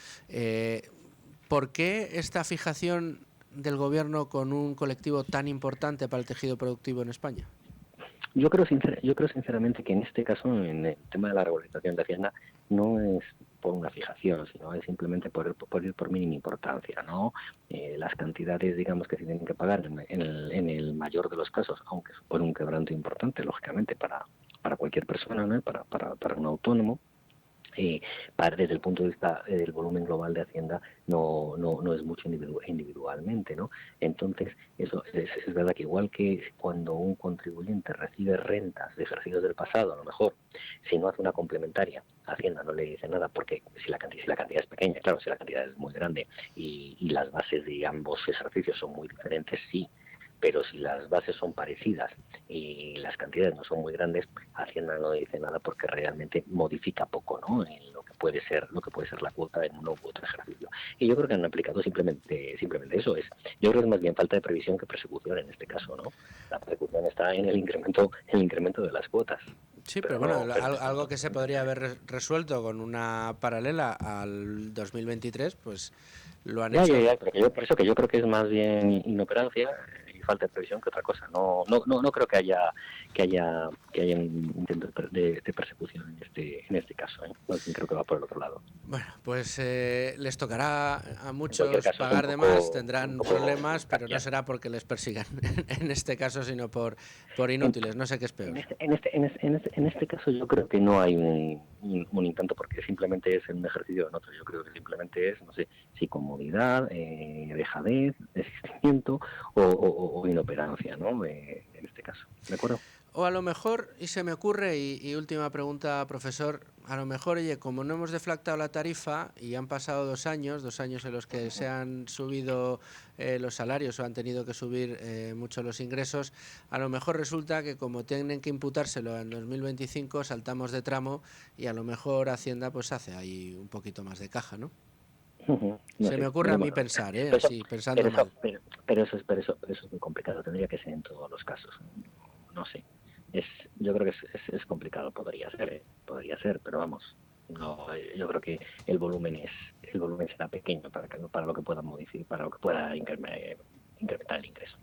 ¿Por qué esta fijación del gobierno con un colectivo tan importante para el tejido productivo en España? Yo creo sinceramente que en este caso, en el tema de la regularización de Hacienda, no es por una fijación, sino es simplemente por ir por mínima importancia, ¿no? Las cantidades, digamos, que se tienen que pagar en el mayor de los casos, aunque supone un quebranto importante, lógicamente, para cualquier persona, ¿no? Para un autónomo. Desde el punto de vista del volumen global de Hacienda no es mucho individualmente, ¿no? Entonces, eso es verdad que igual que cuando un contribuyente recibe rentas de ejercicios del pasado, a lo mejor, si no hace una complementaria, Hacienda no le dice nada, porque si la cantidad es pequeña, claro, si la cantidad es muy grande y las bases de ambos ejercicios son muy diferentes, sí. Pero si las bases son parecidas y las cantidades no son muy grandes, Hacienda no dice nada porque realmente modifica poco, ¿no? En lo que puede ser la cuota en uno u otro ejercicio. Y yo creo que han aplicado simplemente eso. Yo creo que es más bien falta de previsión que persecución en este caso, ¿no? La persecución está en el incremento de las cuotas. Sí, pero bueno, algo que se podría haber resuelto con una paralela al 2023, pues lo han hecho. Ya, pero por eso que yo creo que es más bien inoperancia y falta de previsión que otra cosa. No creo que haya un intento de persecución en este caso. Más bien creo que va por el otro lado. Bueno, pues les tocará a muchos caso, pagar de más, tendrán problemas, pero no será porque les persigan en este caso, sino por inútiles. No sé qué es peor. En este caso yo creo que no hay un intento, porque simplemente es un ejercicio en otro. Yo creo que simplemente es, no sé, si comodidad, dejadez, desistimiento o inoperancia, ¿no? En este caso, ¿de acuerdo? O a lo mejor, y se me ocurre, y última pregunta, profesor, a lo mejor, oye, como no hemos deflactado la tarifa y han pasado 2 años en los que se han subido los salarios o han tenido que subir mucho los ingresos, a lo mejor resulta que como tienen que imputárselo en 2025, saltamos de tramo y a lo mejor Hacienda pues hace ahí un poquito más de caja, ¿no? Me ocurre a mí pensar, así, pensando mal. Pero eso es muy complicado, tendría que ser en todos los casos. No sé. Yo creo que es complicado, podría ser, pero vamos, no, yo creo que el volumen será pequeño para lo que pueda modificar, para lo que pueda incrementar el ingreso.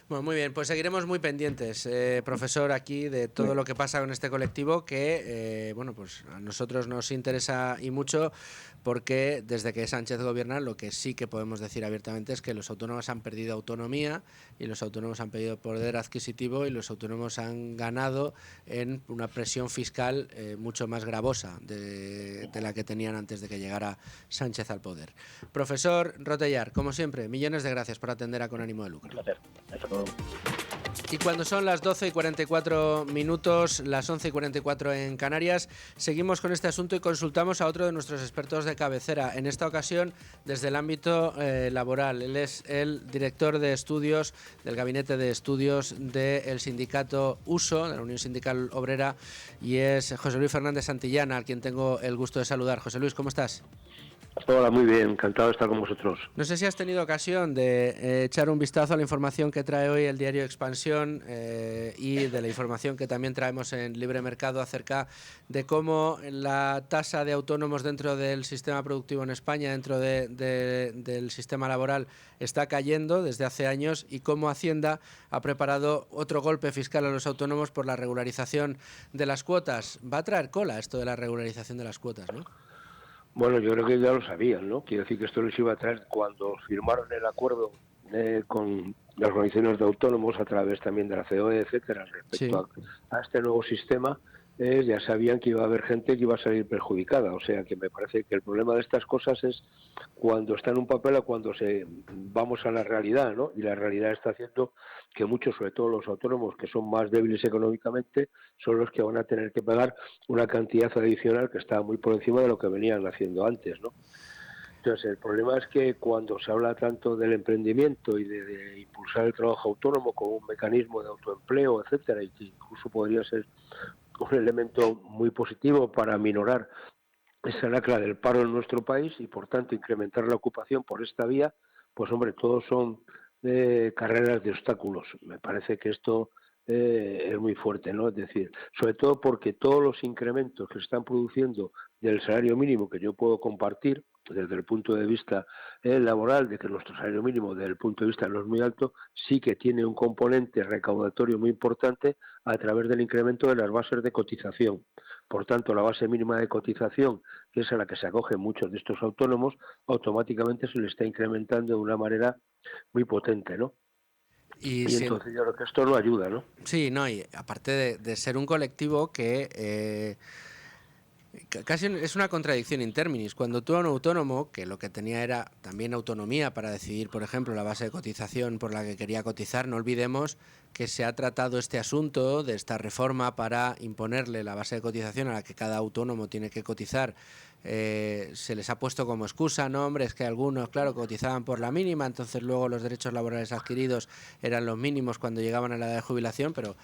Bueno, muy bien, pues seguiremos muy pendientes, profesor, aquí de todo lo que pasa con este colectivo que, bueno, pues a nosotros nos interesa y mucho porque desde que Sánchez gobierna lo que sí que podemos decir abiertamente es que los autónomos han perdido autonomía y los autónomos han perdido poder adquisitivo y los autónomos han ganado en una presión fiscal mucho más gravosa de la que tenían antes de que llegara Sánchez al poder. Profesor Rotellar, como siempre, millones de gracias por atender a Con Ánimo de Lucro. Un placer. Hasta luego. Y cuando son las 12:44, las 11:44 en Canarias, seguimos con este asunto y consultamos a otro de nuestros expertos de cabecera, en esta ocasión desde el ámbito laboral. Él es el director de estudios del Gabinete de Estudios del sindicato USO, de la Unión Sindical Obrera, y es José Luis Fernández Santillana, al quien tengo el gusto de saludar. José Luis, ¿cómo estás? Hola, muy bien, encantado de estar con vosotros. No sé si has tenido ocasión de echar un vistazo a la información que trae hoy el diario Expansión y de la información que también traemos en Libre Mercado acerca de cómo la tasa de autónomos dentro del sistema productivo en España, dentro del sistema laboral, está cayendo desde hace años y cómo Hacienda ha preparado otro golpe fiscal a los autónomos por la regularización de las cuotas. Va a traer cola esto de la regularización de las cuotas, ¿no? Bueno, yo creo que ya lo sabían, ¿no? Quiero decir que esto les iba a traer cuando firmaron el acuerdo con las organizaciones de autónomos a través también de la COE, etcétera, respecto a este nuevo sistema. Ya sabían que iba a haber gente que iba a salir perjudicada, o sea que me parece que el problema de estas cosas es cuando está en un papel o cuando vamos a la realidad, ¿no? Y la realidad está haciendo que muchos, sobre todo los autónomos que son más débiles económicamente, son los que van a tener que pagar una cantidad adicional que está muy por encima de lo que venían haciendo antes, ¿no? Entonces, el problema es que cuando se habla tanto del emprendimiento y de impulsar el trabajo autónomo como un mecanismo de autoempleo, etcétera, y que incluso podría ser un elemento muy positivo para minorar esa lacra del paro en nuestro país y, por tanto, incrementar la ocupación por esta vía, pues, hombre, todos son carreras de obstáculos. Me parece que esto es muy fuerte, ¿no? Es decir, sobre todo porque todos los incrementos que se están produciendo del salario mínimo, que yo puedo compartir desde el punto de vista laboral, de que nuestro salario mínimo desde el punto de vista no es muy alto, sí que tiene un componente recaudatorio muy importante a través del incremento de las bases de cotización. Por tanto, la base mínima de cotización, que es a la que se acogen muchos de estos autónomos, automáticamente se le está incrementando de una manera muy potente, ¿no? Y entonces yo creo que esto no ayuda, ¿no? Sí, no, y aparte de ser un colectivo que casi es una contradicción in terminis. Cuando tú a un autónomo, que lo que tenía era también autonomía para decidir, por ejemplo, la base de cotización por la que quería cotizar, no olvidemos que se ha tratado este asunto de esta reforma para imponerle la base de cotización a la que cada autónomo tiene que cotizar. Se les ha puesto como excusa, no, hombre, es que algunos, claro, cotizaban por la mínima, entonces luego los derechos laborales adquiridos eran los mínimos cuando llegaban a la edad de jubilación, pero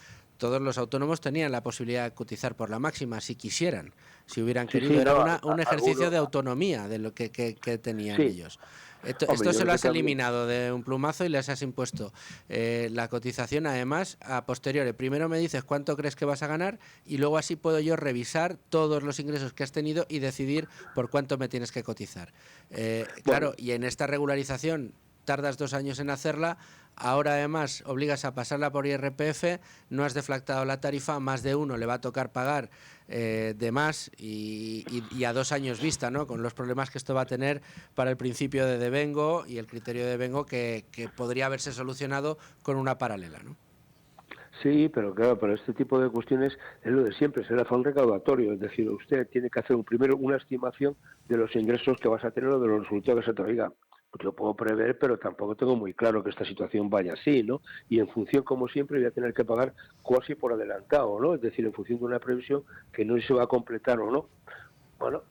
todos los autónomos tenían la posibilidad de cotizar por la máxima si quisieran, si hubieran Sí, querido. sí, Era no, un ejercicio algunos, de autonomía de lo que tenían sí, ellos. Esto hombre, yo se creo lo que has también, eliminado de un plumazo y les has impuesto la cotización, además, a posteriori. Primero me dices cuánto crees que vas a ganar y luego así puedo yo revisar todos los ingresos que has tenido y decidir por cuánto me tienes que cotizar. bueno, Claro, y en esta regularización tardas 2 años en hacerla, ahora además obligas a pasarla por IRPF, no has deflactado la tarifa, más de uno le va a tocar pagar de más y a 2 años vista, ¿no? Con los problemas que esto va a tener para el principio de devengo y el criterio de devengo que podría haberse solucionado con una paralela, ¿no? sí, pero claro, para este tipo de cuestiones es lo de siempre, es el afán recaudatorio, es decir, usted tiene que hacer primero una estimación de los ingresos que vas a tener o de los resultados que se te oiga. Yo puedo prever, pero tampoco tengo muy claro que esta situación vaya así, ¿no? Y en función, como siempre, voy a tener que pagar casi por adelantado, ¿no? Es decir, en función de una previsión que no sé si va a completar o no. Bueno,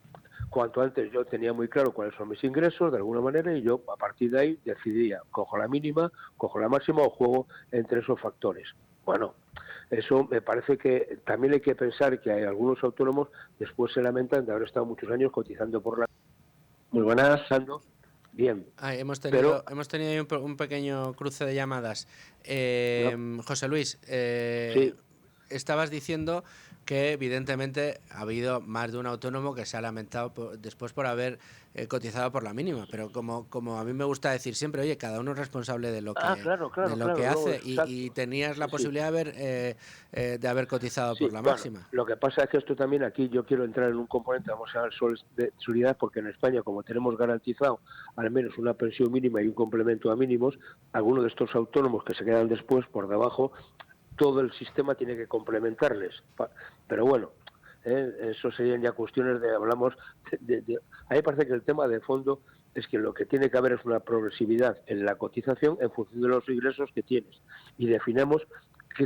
cuanto antes yo tenía muy claro cuáles son mis ingresos, de alguna manera, y yo a partir de ahí decidía, cojo la mínima, cojo la máxima o juego entre esos factores. Bueno, eso me parece que también hay que pensar que hay algunos autónomos después se lamentan de haber estado muchos años cotizando por la... Muy buenas, Sando. Bien, Hemos pero... tenido ahí un pequeño cruce de llamadas. No, José Luis, sí, estabas diciendo que evidentemente ha habido más de un autónomo que se ha lamentado después por haber cotizado por la mínima, pero como a mí me gusta decir siempre, oye, cada uno es responsable claro, de claro, lo que claro, no, hace exacto. y tenías la Sí, sí. posibilidad de haber cotizado por Sí, la bueno, máxima. lo que pasa es que esto también aquí yo quiero entrar en un componente, vamos a ver, de solidaridad, porque en España, como tenemos garantizado al menos una pensión mínima y un complemento a mínimos, algunos de estos autónomos que se quedan después por debajo, todo el sistema tiene que complementarles. Pero bueno, eso serían ya cuestiones de, hablamos, a mí me parece que el tema de fondo es que lo que tiene que haber es una progresividad en la cotización en función de los ingresos que tienes. Y definamos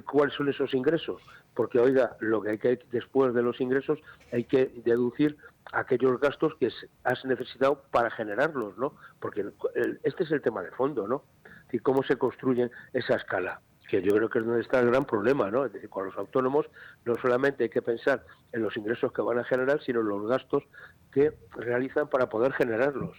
cuáles son esos ingresos, porque oiga, lo que hay que después de los ingresos hay que deducir aquellos gastos que has necesitado para generarlos, ¿no? Porque este es el tema de fondo, ¿no? Y cómo se construye esa escala, que yo creo que es donde está el gran problema, ¿no? Es decir, con los autónomos no solamente hay que pensar en los ingresos que van a generar, sino en los gastos que realizan para poder generarlos.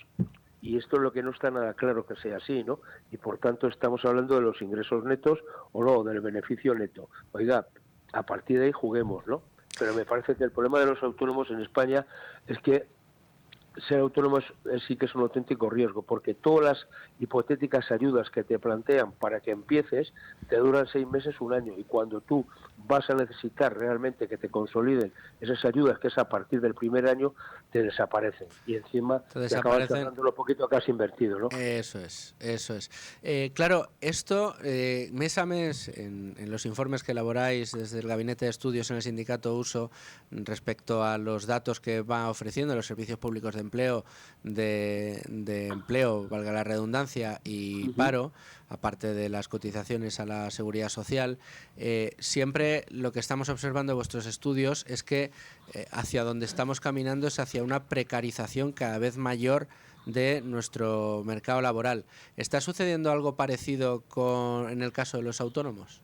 Y esto es lo que no está nada claro que sea así, ¿no? Y por tanto estamos hablando de los ingresos netos o no, del beneficio neto. Oiga, a partir de ahí juguemos, ¿no? Pero me parece que el problema de los autónomos en España es que ser autónomo sí que es un auténtico riesgo, porque todas las hipotéticas ayudas que te plantean para que empieces te duran 6 meses, un año, y cuando tú vas a necesitar realmente que te consoliden esas ayudas, que es a partir del primer año, te desaparecen y encima Te te acabas desaparecen. cerrando lo poquito que has invertido, ¿no? Eso es, eso es. Claro, esto mes a mes, en los informes que elaboráis desde el Gabinete de Estudios en el Sindicato Uso respecto a los datos que va ofreciendo los servicios públicos de empleo, valga la redundancia, y paro, aparte de las cotizaciones a la Seguridad Social, siempre lo que estamos observando en vuestros estudios es que hacia donde estamos caminando es hacia una precarización cada vez mayor de nuestro mercado laboral. ¿Está sucediendo algo parecido en el caso de los autónomos?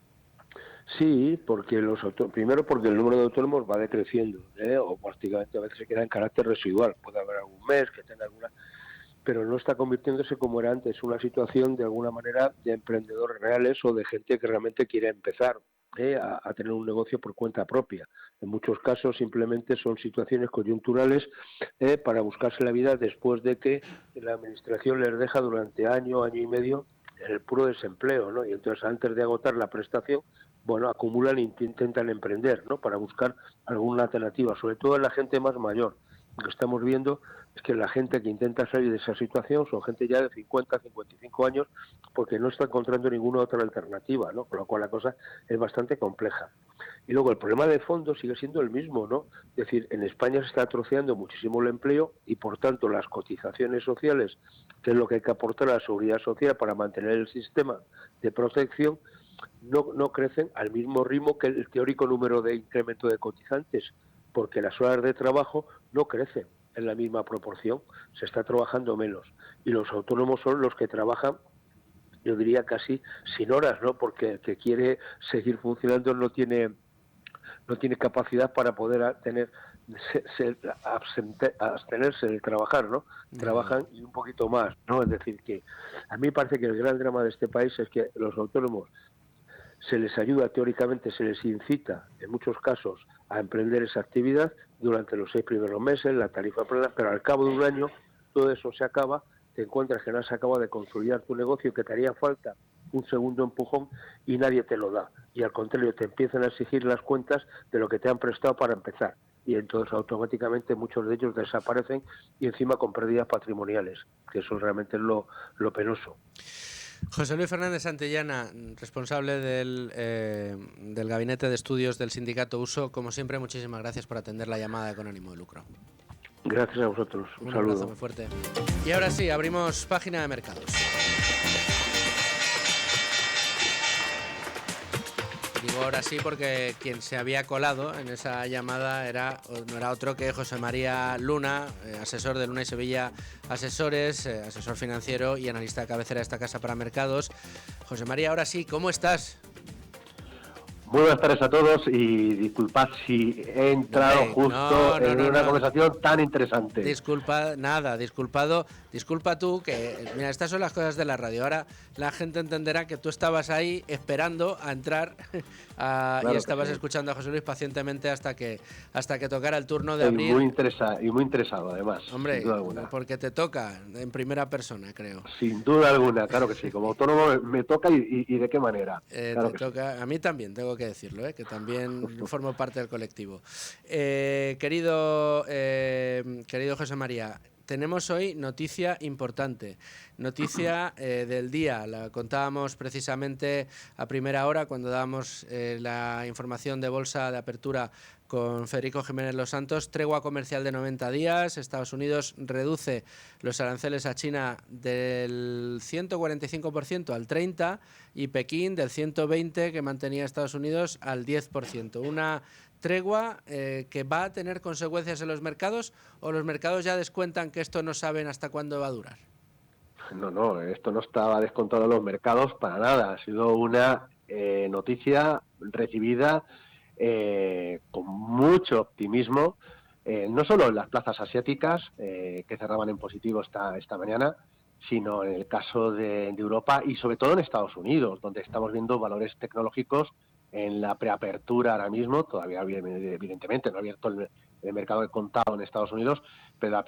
Sí, porque primero porque el número de autónomos va decreciendo, o prácticamente a veces se queda en carácter residual. Puede haber algún mes que tenga alguna, pero no está convirtiéndose como era antes, una situación de alguna manera de emprendedores reales o de gente que realmente quiere empezar a tener un negocio por cuenta propia. En muchos casos simplemente son situaciones coyunturales para buscarse la vida después de que la administración les deja durante año y medio en el puro desempleo, ¿no? Y entonces antes de agotar la prestación, bueno, acumulan e intentan emprender, ¿no? Para buscar alguna alternativa, sobre todo en la gente más mayor. Lo que estamos viendo es que la gente que intenta salir de esa situación son gente ya de 50, 55 años porque no está encontrando ninguna otra alternativa, ¿no? Con lo cual la cosa es bastante compleja. Y luego el problema de fondo sigue siendo el mismo, ¿no? Es decir, en España se está troceando muchísimo el empleo y por tanto las cotizaciones sociales, que es lo que hay que aportar a la seguridad social para mantener el sistema de protección, no crecen al mismo ritmo que el teórico número de incremento de cotizantes, porque las horas de trabajo no crecen en la misma proporción, se está trabajando menos y los autónomos son los que trabajan yo diría casi sin horas, ¿no? Porque el que quiere seguir funcionando no tiene capacidad para poder abstenerse de trabajar, ¿no? Trabajan y un poquito más, ¿no? Es decir, que a mí me parece que el gran drama de este país es que los autónomos se les ayuda teóricamente, se les incita en muchos casos a emprender esa actividad durante los 6 primeros meses, la tarifa plana, pero al cabo de un año todo eso se acaba, te encuentras que no has acabado de consolidar tu negocio, que te haría falta un segundo empujón y nadie te lo da. Y al contrario, te empiezan a exigir las cuentas de lo que te han prestado para empezar. Y entonces automáticamente muchos de ellos desaparecen y encima con pérdidas patrimoniales, que eso realmente es lo penoso. José Luis Fernández Santillana, responsable del Gabinete de Estudios del Sindicato USO, como siempre, muchísimas gracias por atender la llamada con ánimo de lucro. Gracias a vosotros. Un saludo. Abrazo muy fuerte. Y ahora sí, abrimos página de mercados. Digo ahora sí porque quien se había colado en esa llamada no era otro que José María Luna, asesor de Luna y Sevilla Asesores, asesor financiero y analista de cabecera de esta casa para mercados. José María, ahora sí, ¿cómo estás? Muy buenas tardes a todos y disculpad si he entrado justo en una conversación tan interesante. Disculpa tú, que mira, estas son las cosas de la radio. Ahora la gente entenderá que tú estabas ahí esperando a entrar y estabas escuchando a José Luis pacientemente hasta que tocara el turno de abrir. Muy interesado además. Hombre, sin duda alguna. Porque te toca en primera persona, creo. Sin duda alguna, claro que sí. Como autónomo me toca y de qué manera. Claro te toca. Sí. A mí también, tengo que decirlo, que también formo parte del colectivo. Querido José María, tenemos hoy noticia importante, noticia del día. La contábamos precisamente a primera hora cuando dábamos la información de bolsa de apertura con Federico Jiménez Los Santos. Tregua comercial de 90 días. Estados Unidos reduce los aranceles a China del 145% al 30% y Pekín del 120% que mantenía Estados Unidos al 10%. Una tregua que va a tener consecuencias en los mercados, o los mercados ya descuentan que esto no saben hasta cuándo va a durar. No, esto no estaba descontado en los mercados para nada. Ha sido una noticia recibida con mucho optimismo, no solo en las plazas asiáticas que cerraban en positivo esta mañana, sino en el caso de Europa y sobre todo en Estados Unidos, donde estamos viendo valores tecnológicos en la preapertura ahora mismo. Todavía evidentemente no ha abierto el mercado de contado en Estados Unidos, pero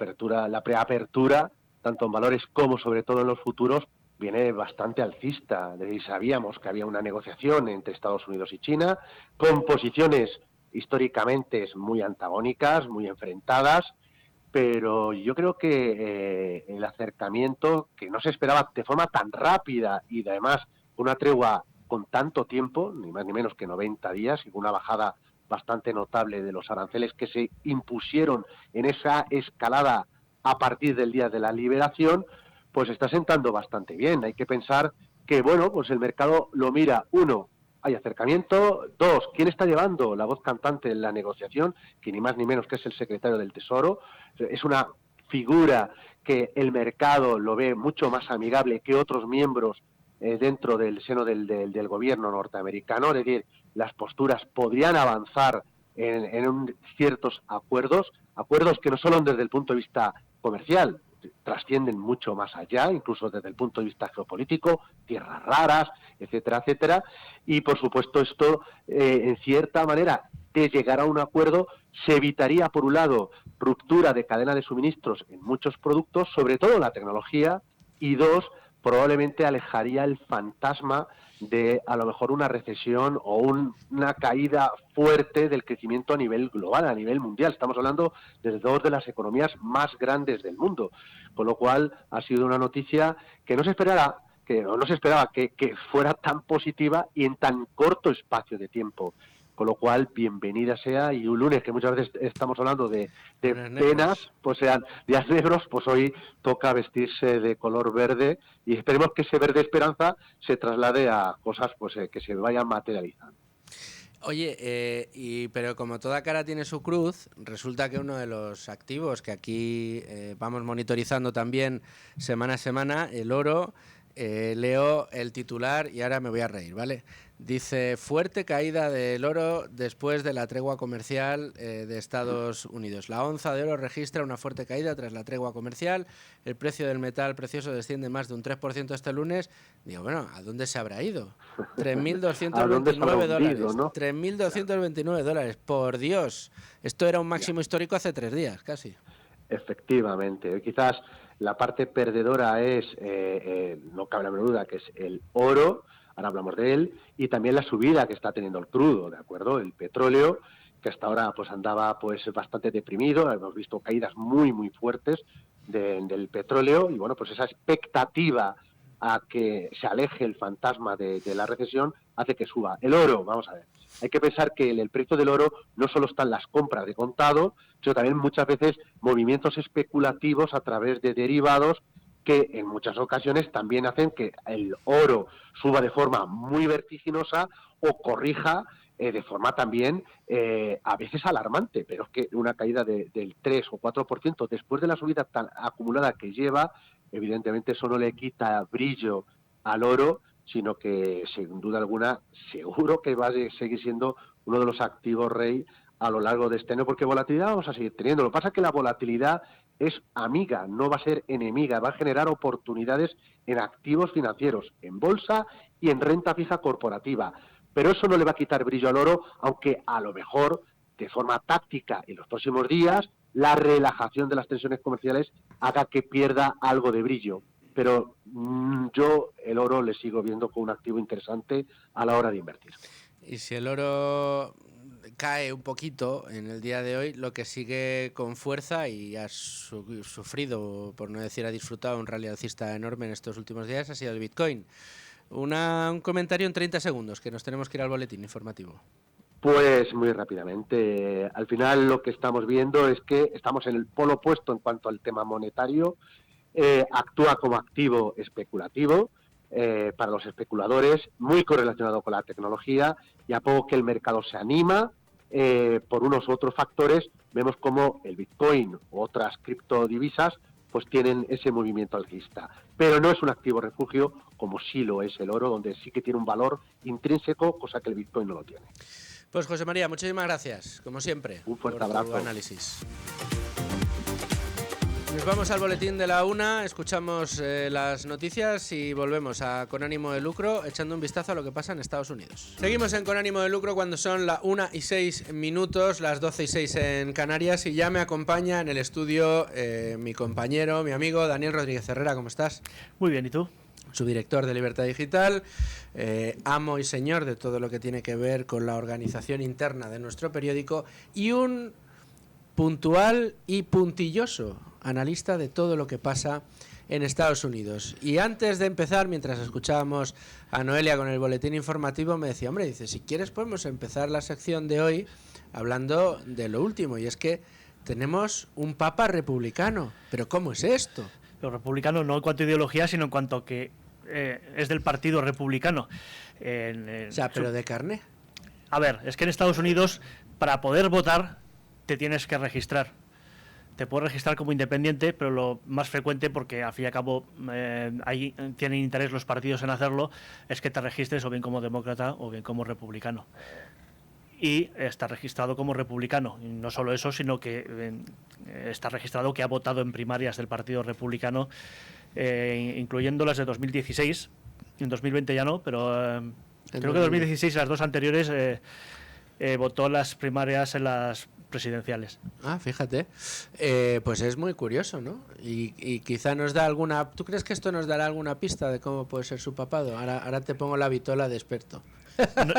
la preapertura, tanto en valores como sobre todo en los futuros, viene bastante alcista. Sabíamos que había una negociación entre Estados Unidos y China, con posiciones históricamente muy antagónicas, muy enfrentadas, pero yo creo que el acercamiento, que no se esperaba de forma tan rápida y además una tregua con tanto tiempo, ni más ni menos que 90 días, y con una bajada bastante notable de los aranceles que se impusieron en esa escalada a partir del día de la liberación, pues está sentando bastante bien. Hay que pensar que, bueno, pues el mercado lo mira. Uno, hay acercamiento. Dos, ¿quién está llevando la voz cantante en la negociación? Que ni más ni menos que es el secretario del Tesoro. Es una figura que el mercado lo ve mucho más amigable que otros miembros dentro del seno del gobierno norteamericano. Es decir, las posturas podrían avanzar en ciertos acuerdos que no solo desde el punto de vista comercial, trascienden mucho más allá, incluso desde el punto de vista geopolítico, tierras raras, etcétera, etcétera. Y, por supuesto, esto, en cierta manera, de llegar a un acuerdo, se evitaría, por un lado, ruptura de cadena de suministros en muchos productos, sobre todo la tecnología, y dos, probablemente alejaría el fantasma de, a lo mejor, una recesión o una caída fuerte del crecimiento a nivel global, a nivel mundial. Estamos hablando de dos de las economías más grandes del mundo, con lo cual ha sido una noticia que no se esperaba que fuera tan positiva y en tan corto espacio de tiempo. Con lo cual, bienvenida sea, y un lunes que muchas veces estamos hablando de penas, pues sean días negros, pues hoy toca vestirse de color verde y esperemos que ese verde esperanza se traslade a cosas pues que se vayan materializando. Oye, pero como toda cara tiene su cruz, resulta que uno de los activos que aquí vamos monitorizando también semana a semana, el oro, leo el titular y ahora me voy a reír, ¿vale? Dice, fuerte caída del oro después de la tregua comercial de Estados Unidos. La onza de oro registra una fuerte caída tras la tregua comercial. El precio del metal precioso desciende más de un 3% este lunes. Digo, bueno, ¿a dónde se habrá ido? 3.229 dólares. ¿No? 3.229 dólares. Por Dios. Esto era un máximo histórico hace 3 días, casi. Efectivamente. Quizás la parte perdedora es, no cabe la menor duda, que es el oro. Ahora hablamos de él, y también la subida que está teniendo el crudo, ¿de acuerdo? El petróleo, que hasta ahora pues andaba pues bastante deprimido, hemos visto caídas muy fuertes del petróleo, y bueno, pues esa expectativa a que se aleje el fantasma de la recesión hace que suba. El oro, vamos a ver, hay que pensar que el precio del oro no solo están las compras de contado, sino también muchas veces movimientos especulativos a través de derivados que en muchas ocasiones también hacen que el oro suba de forma muy vertiginosa o corrija de forma también a veces alarmante, pero es que una caída del 3 o 4% después de la subida tan acumulada que lleva, evidentemente eso no le quita brillo al oro, sino que sin duda alguna seguro que va a seguir siendo uno de los activos rey a lo largo de este año, porque volatilidad vamos a seguir teniendo. Lo que pasa es que la volatilidad es amiga, no va a ser enemiga, va a generar oportunidades en activos financieros, en bolsa y en renta fija corporativa. Pero eso no le va a quitar brillo al oro, aunque a lo mejor, de forma táctica en los próximos días, la relajación de las tensiones comerciales haga que pierda algo de brillo. Pero yo el oro le sigo viendo como un activo interesante a la hora de invertir. Y si el oro cae un poquito en el día de hoy, lo que sigue con fuerza y ha sufrido, por no decir ha disfrutado, un rally alcista enorme en estos últimos días ha sido el Bitcoin. Un comentario en 30 segundos, que nos tenemos que ir al boletín informativo. Pues muy rápidamente. Al final lo que estamos viendo es que estamos en el polo opuesto en cuanto al tema monetario. Actúa como activo especulativo para los especuladores, muy correlacionado con la tecnología, y a poco que el mercado se anima por unos u otros factores, vemos como el Bitcoin u otras criptodivisas pues tienen ese movimiento alcista. Pero no es un activo refugio como sí lo es el oro, donde sí que tiene un valor intrínseco, cosa que el Bitcoin no lo tiene. Pues José María, muchísimas gracias, como siempre. Un fuerte por abrazo. Tu análisis. Nos vamos al boletín de la 1, escuchamos las noticias y volvemos a Con Ánimo de Lucro, echando un vistazo a lo que pasa en Estados Unidos. Seguimos en Con Ánimo de Lucro cuando son las 1:06, las 12:06 en Canarias, y ya me acompaña en el estudio mi compañero, mi amigo Daniel Rodríguez Herrera. ¿Cómo estás? Muy bien, ¿y tú? Subdirector de Libertad Digital, amo y señor de todo lo que tiene que ver con la organización interna de nuestro periódico y un puntual y puntilloso analista de todo lo que pasa en Estados Unidos. Y antes de empezar, mientras escuchábamos a Noelia con el boletín informativo, me decía, hombre, dice, si quieres podemos empezar la sección de hoy hablando de lo último, y es que tenemos un papa republicano. ¿Pero cómo es esto? Los republicanos no en cuanto a ideología, sino en cuanto a que es del Partido Republicano. O sea, pero de carne. A ver, es que en Estados Unidos, para poder votar, te tienes que registrar. Te puedes registrar como independiente, pero lo más frecuente, porque al fin y al cabo ahí tienen interés los partidos en hacerlo, es que te registres o bien como demócrata o bien como republicano. Y está registrado como republicano. Y no solo eso, sino que está registrado que ha votado en primarias del Partido Republicano, incluyendo las de 2016. En 2020 ya no, pero creo que en 2016 las dos anteriores votó las primarias en las presidenciales. Ah, fíjate. Pues es muy curioso, ¿no? Y quizá nos da alguna... ¿Tú crees que esto nos dará alguna pista de cómo puede ser su papado? Ahora te pongo la vitola de experto. No,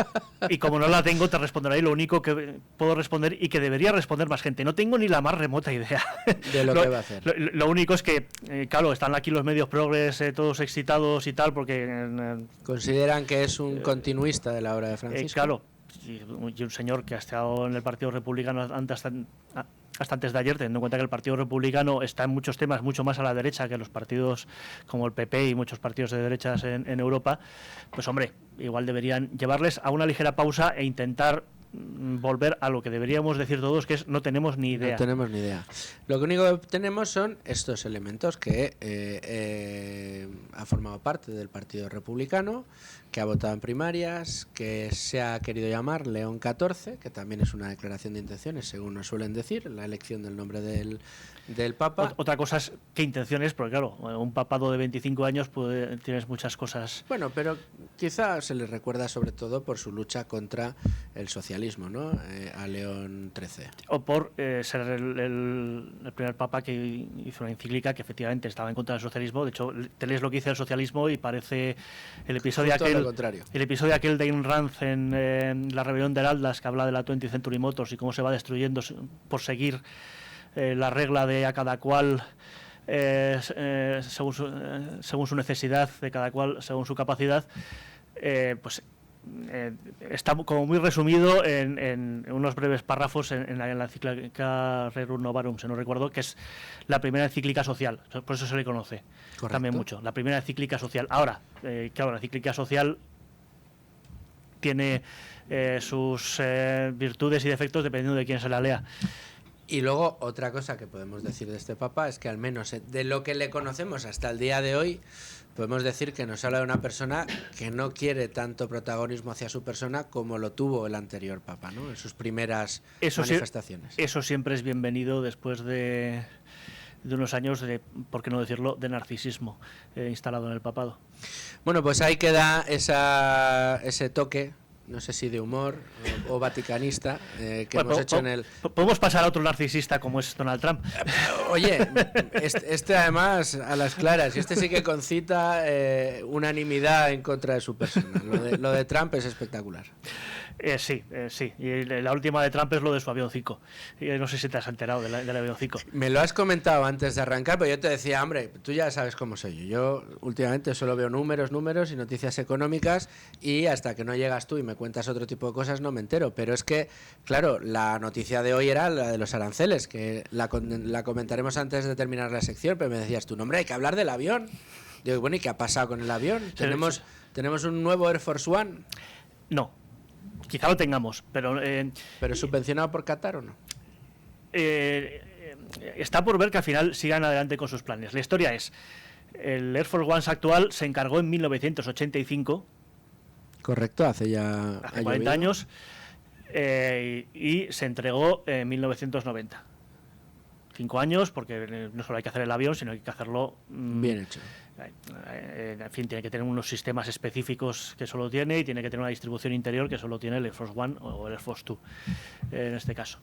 y como no la tengo, te responderé lo único que puedo responder y que debería responder más gente. No tengo ni la más remota idea de lo que va a hacer. Lo único es que, claro, están aquí los medios progres todos excitados y tal, porque... consideran que es un continuista de la obra de Francisco. Claro, y un señor que ha estado en el Partido Republicano hasta antes de ayer, teniendo en cuenta que el Partido Republicano está en muchos temas mucho más a la derecha que los partidos como el PP y muchos partidos de derechas en Europa, pues hombre, igual deberían llevarles a una ligera pausa e intentar volver a lo que deberíamos decir todos, que es no tenemos ni idea. No tenemos ni idea. Lo único que tenemos son estos elementos que ha formado parte del Partido Republicano, que ha votado en primarias, que se ha querido llamar León XIV, que también es una declaración de intenciones, según nos suelen decir, la elección del nombre del Papa. Otra cosa es qué intenciones, porque claro, un papado de 25 años tienes muchas cosas. Bueno, pero quizá se le recuerda sobre todo por su lucha contra el socialismo, ¿no? A León XIII. O por ser el primer papa que hizo una encíclica que efectivamente estaba en contra del socialismo. De hecho, te lees lo que dice el socialismo y parece el episodio aquel de Ayn Rand en la rebelión de Heraldas, que habla de la 20th Century Motors y cómo se va destruyendo por seguir la regla de a cada cual según su necesidad, de cada cual según su capacidad, pues está como muy resumido en unos breves párrafos en la encíclica Rerum Novarum, si no recuerdo, que es la primera encíclica social, por eso se le conoce. Correcto. También mucho, la primera encíclica social. Ahora, claro, la encíclica social tiene sus virtudes y defectos dependiendo de quién se la lea. Y luego otra cosa que podemos decir de este papa es que al menos de lo que le conocemos hasta el día de hoy, podemos decir que nos habla de una persona que no quiere tanto protagonismo hacia su persona como lo tuvo el anterior papa, ¿no? En sus primeras manifestaciones. Eso siempre es bienvenido después de unos años de, por qué no decirlo, de narcisismo instalado en el papado. Bueno, pues ahí queda ese toque, no sé si de humor o vaticanista, que hemos hecho en el... Podemos pasar a otro narcisista como es Donald Trump. Oye, este además a las claras, y este sí que concita unanimidad en contra de su persona. Lo de Trump es espectacular. Sí. Y la última de Trump es lo de su avioncico. No sé si te has enterado del avioncico. Me lo has comentado antes de arrancar, pero yo te decía, hombre, tú ya sabes cómo soy yo. Yo últimamente solo veo números y noticias económicas, y hasta que no llegas tú y me cuentas otro tipo de cosas no me entero. Pero es que, claro, la noticia de hoy era la de los aranceles, que la comentaremos antes de terminar la sección, pero me decías tú, no, hombre, hay que hablar del avión. Digo, bueno, ¿y qué ha pasado con el avión? ¿Tenemos un nuevo Air Force One? No. Quizá lo tengamos, pero... ¿Pero subvencionado por Qatar o no? Está por ver que al final sigan adelante con sus planes. La historia es, el Air Force One actual se encargó en 1985. Correcto, hace 40 años. Y se entregó en 1990. 5 años, porque no solo hay que hacer el avión, sino hay que hacerlo... bien hecho. En fin, tiene que tener unos sistemas específicos que solo tiene, y tiene que tener una distribución interior que solo tiene el Air Force One o el Air Force 2, en este caso.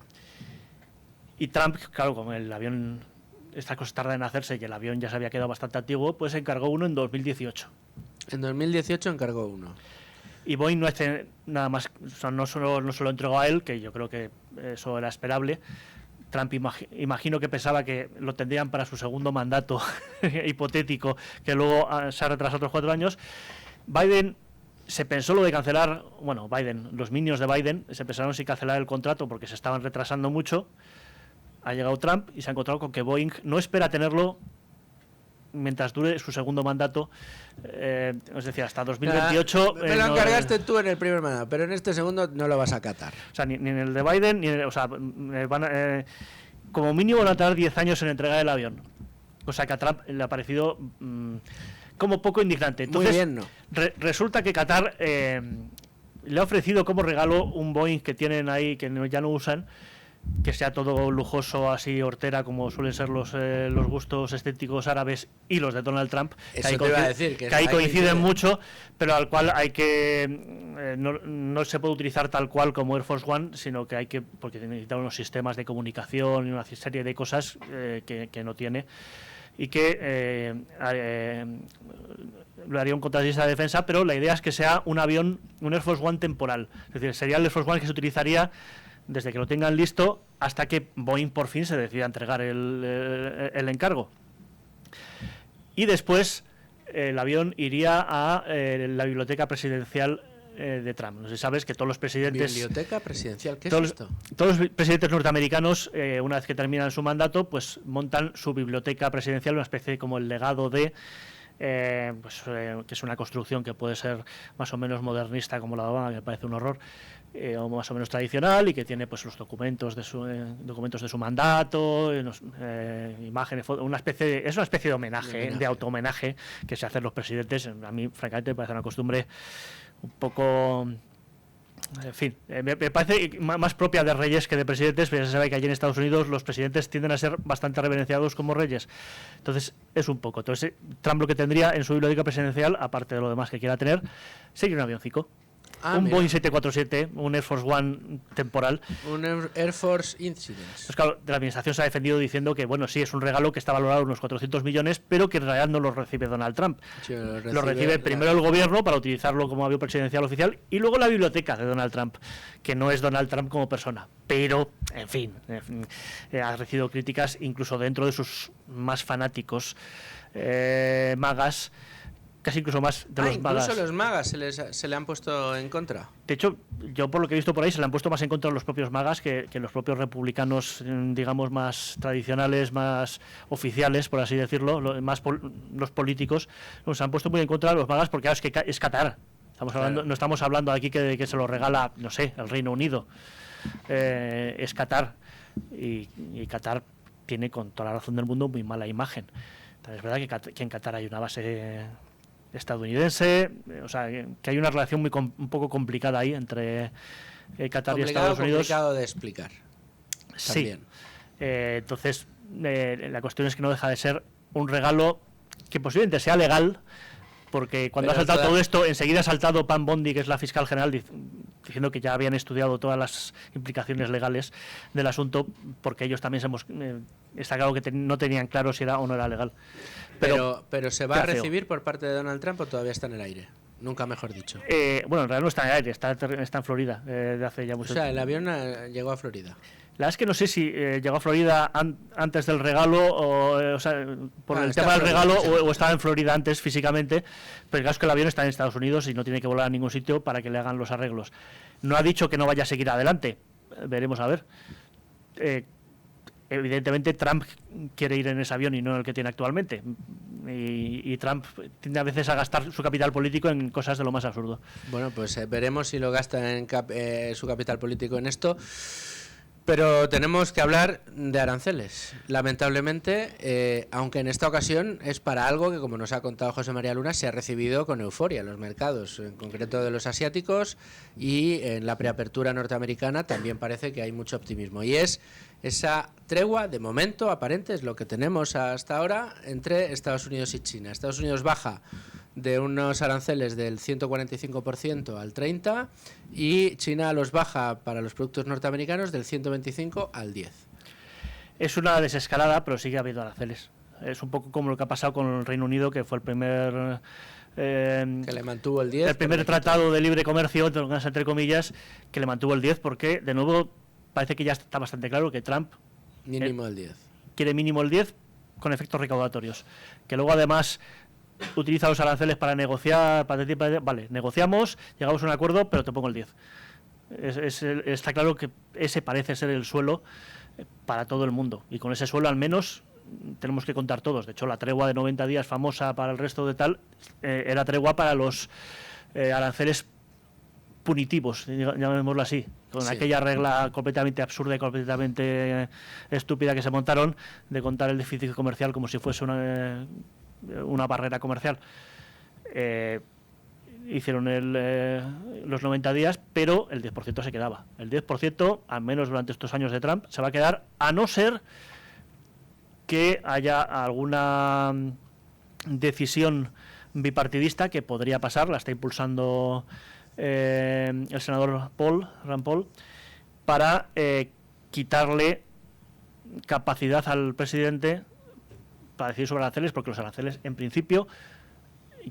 Y Trump, claro, como el avión, estas cosas tardan en hacerse y el avión ya se había quedado bastante antiguo, pues encargó uno en 2018. En 2018 encargó uno. Y Boeing no hace nada más, o sea, no solo lo entregó a él, que yo creo que eso era esperable. Trump imagino que pensaba que lo tendrían para su segundo mandato hipotético, que luego se ha retrasado otros 4 años. Biden se pensó lo de cancelar, los minions de Biden se pensaron si cancelar el contrato porque se estaban retrasando mucho. Ha llegado Trump y se ha encontrado con que Boeing no espera tenerlo mientras dure su segundo mandato, es decir, hasta 2028. Me lo encargaste tú en el primer mandato, pero en este segundo no lo vas a acatar. O sea, ni en el de Biden, como mínimo van a tardar 10 años en entregar el avión. Cosa que a Trump le ha parecido como poco indignante. Entonces, muy bien, ¿no? Resulta que Qatar le ha ofrecido como regalo un Boeing que tienen ahí, que ya no usan, que sea todo lujoso, así hortera, como suelen ser los gustos estéticos árabes y los de Donald Trump. Eso te iba a decir, que ahí coinciden mucho, pero al cual hay que no se puede utilizar tal cual como Air Force One, sino que hay que, porque necesita unos sistemas de comunicación y una serie de cosas que no tiene, y que lo haría un contratista de defensa, pero la idea es que sea un avión, un Air Force One temporal, es decir, sería el Air Force One que se utilizaría desde que lo tengan listo hasta que Boeing por fin se decida a entregar el encargo. Y después el avión iría a la biblioteca presidencial de Trump. No sé si sabes que todos los presidentes... ¿Biblioteca presidencial? ¿Qué es esto? Todos los presidentes norteamericanos, una vez que terminan su mandato, pues montan su biblioteca presidencial, una especie como el legado de que es una construcción que puede ser más o menos modernista como la Obama, que me parece un horror, o más o menos tradicional, y que tiene pues los documentos de su mandato, imágenes, es una especie de homenaje, de auto-homenaje que se hacen los presidentes. A mí, francamente, me parece una costumbre un poco... En fin, me parece más propia de reyes que de presidentes, pero ya se sabe que allí en Estados Unidos los presidentes tienden a ser bastante reverenciados como reyes. Entonces, es un poco. Entonces, Trump lo que tendría en su biblioteca presidencial, aparte de lo demás que quiera tener, sería un avioncico. Un Boeing 747, un Air Force One temporal. Un Air Force Incident. Pues claro, la administración se ha defendido diciendo que, bueno, sí, es un regalo que está valorado en unos 400 millones, pero que en realidad no lo recibe Donald Trump. Sí, lo recibe primero el gobierno para utilizarlo como avión presidencial oficial, y luego la biblioteca de Donald Trump, que no es Donald Trump como persona. Pero, en fin, ha recibido críticas incluso dentro de sus más fanáticos magas, casi incluso más de los magas. Incluso los magas se le han puesto en contra. De hecho, yo por lo que he visto por ahí, se le han puesto más en contra los propios magas que los propios republicanos, digamos, más tradicionales, más oficiales, por así decirlo, los políticos. Se han puesto muy en contra de los magas porque, claro, es Qatar. No estamos hablando aquí que se lo regala, no sé, el Reino Unido. Es Qatar. Y Qatar tiene, con toda la razón del mundo, muy mala imagen. Entonces, es verdad que en Qatar hay una base estadounidense, o sea, que hay una relación un poco complicada ahí entre Qatar y Estados Unidos. Complicado de explicar. Sí. Entonces, la cuestión es que no deja de ser un regalo que posiblemente sea legal, porque cuando ha saltado todo esto, enseguida ha saltado Pam Bondi, que es la fiscal general, diciendo que ya habían estudiado todas las implicaciones legales del asunto, porque ellos también está claro que no tenían claro si era o no era legal. Pero ¿se va a recibir por parte de Donald Trump o todavía está en el aire? Nunca mejor dicho. Bueno, en realidad no está en el aire, está en Florida de hace ya mucho tiempo. O sea, el avión llegó a Florida. La verdad es que no sé si llegó a Florida antes del regalo, o sea, por el tema del regalo, o estaba en Florida antes físicamente, pero el caso es que el avión está en Estados Unidos y no tiene que volar a ningún sitio para que le hagan los arreglos. No ha dicho que no vaya a seguir adelante, veremos a ver. Evidentemente Trump quiere ir en ese avión y no en el que tiene actualmente, y Trump tiende a veces a gastar su capital político en cosas de lo más absurdo. Bueno, pues veremos si lo gasta en su capital político en esto. Pero tenemos que hablar de aranceles. Lamentablemente, aunque en esta ocasión es para algo que, como nos ha contado José María Luna, se ha recibido con euforia en los mercados, en concreto de los asiáticos, y en la preapertura norteamericana también parece que hay mucho optimismo. Y es esa tregua, de momento, aparente, es lo que tenemos hasta ahora, entre Estados Unidos y China. Estados Unidos baja de unos aranceles del 145% al 30%, y China los baja para los productos norteamericanos del 125% al 10%. Es una desescalada, pero sigue habiendo aranceles. Es un poco como lo que ha pasado con el Reino Unido, que fue el primer... que le mantuvo el 10%. El primer tratado de libre comercio, entre comillas, que le mantuvo el 10%, porque, de nuevo, parece que ya está bastante claro que Trump... Mínimo el 10%. Quiere mínimo el 10% con efectos recaudatorios. Que luego, además, utiliza los aranceles para negociar, vale, negociamos, llegamos a un acuerdo, pero te pongo el 10%. Está claro que ese parece ser el suelo para todo el mundo, y con ese suelo al menos tenemos que contar todos. De hecho, la tregua de 90 días famosa para el resto de tal era tregua para los aranceles punitivos, llamémoslo así, con aquella regla completamente absurda y completamente estúpida que se montaron de contar el déficit comercial como si fuese una barrera comercial. Hicieron los 90 días, pero el 10% se quedaba. El 10%, al menos durante estos años de Trump, se va a quedar, a no ser que haya alguna decisión bipartidista que podría pasar, la está impulsando el senador Rand Paul, para quitarle capacidad al presidente para decidir sobre aranceles, porque los aranceles, en principio,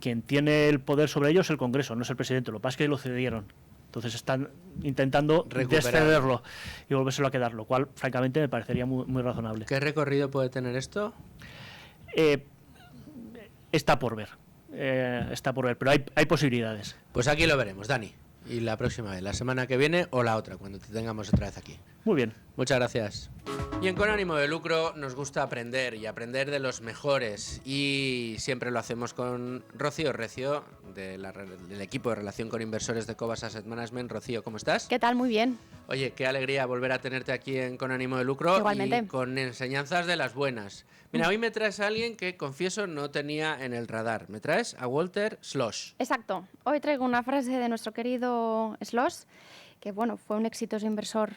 quien tiene el poder sobre ellos es el Congreso, no es el presidente. Lo que pasa es que lo cedieron. Entonces están intentando descederlo y volvérselo a quedar, lo cual, francamente, me parecería muy, muy razonable. ¿Qué recorrido puede tener esto? Está por ver. Pero hay posibilidades. Pues aquí lo veremos, Dani. Y la próxima vez, la semana que viene o la otra, cuando te tengamos otra vez aquí. Muy bien. Muchas gracias. Y en Con Ánimo de Lucro nos gusta aprender y aprender de los mejores. Y siempre lo hacemos con Rocío Recio, del equipo de relación con inversores de Cobas Asset Management. Rocío, ¿cómo estás? ¿Qué tal? Muy bien. Oye, qué alegría volver a tenerte aquí en Con Ánimo de Lucro. Igualmente. Y con enseñanzas de las buenas. Mira, hoy me traes a alguien que, confieso, no tenía en el radar. Me traes a Walter Schloss. Exacto. Hoy traigo una frase de nuestro querido Schloss, que bueno, fue un exitoso inversor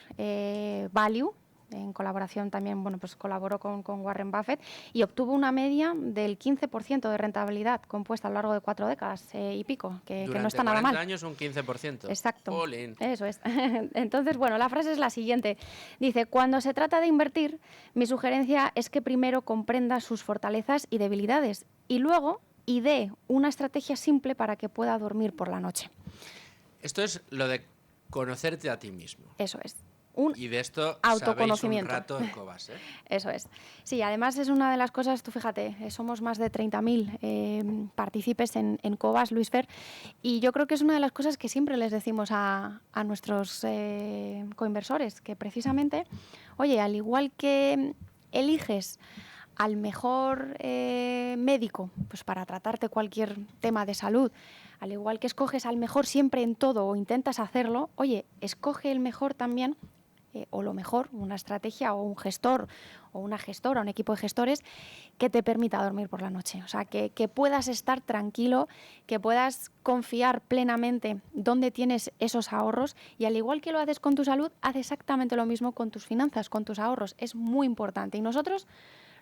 value. En colaboración también, bueno, pues colaboró con Warren Buffett y obtuvo una media del 15% de rentabilidad compuesta a lo largo de 4 décadas y pico, que no está nada mal. Durante 40 años un 15%. Exacto. Jolín. Eso es. Entonces, bueno, la frase es la siguiente. Dice, cuando se trata de invertir, mi sugerencia es que primero comprenda sus fortalezas y debilidades y luego idee una estrategia simple para que pueda dormir por la noche. Esto es lo de conocerte a ti mismo. Eso es. Y de esto autoconocimiento. sabéis un rato en Cobas, ¿eh? Eso es. Sí, además es una de las cosas, tú fíjate, somos más de 30.000 partícipes en Cobas, Luis Fer, y yo creo que es una de las cosas que siempre les decimos a nuestros coinversores, que precisamente, oye, al igual que eliges al mejor médico pues para tratarte cualquier tema de salud, al igual que escoges al mejor siempre en todo o intentas hacerlo, oye, escoge el mejor también o lo mejor, una estrategia o un gestor o una gestora, un equipo de gestores que te permita dormir por la noche. O sea, que puedas estar tranquilo, que puedas confiar plenamente dónde tienes esos ahorros y al igual que lo haces con tu salud, haz exactamente lo mismo con tus finanzas, con tus ahorros. Es muy importante y nosotros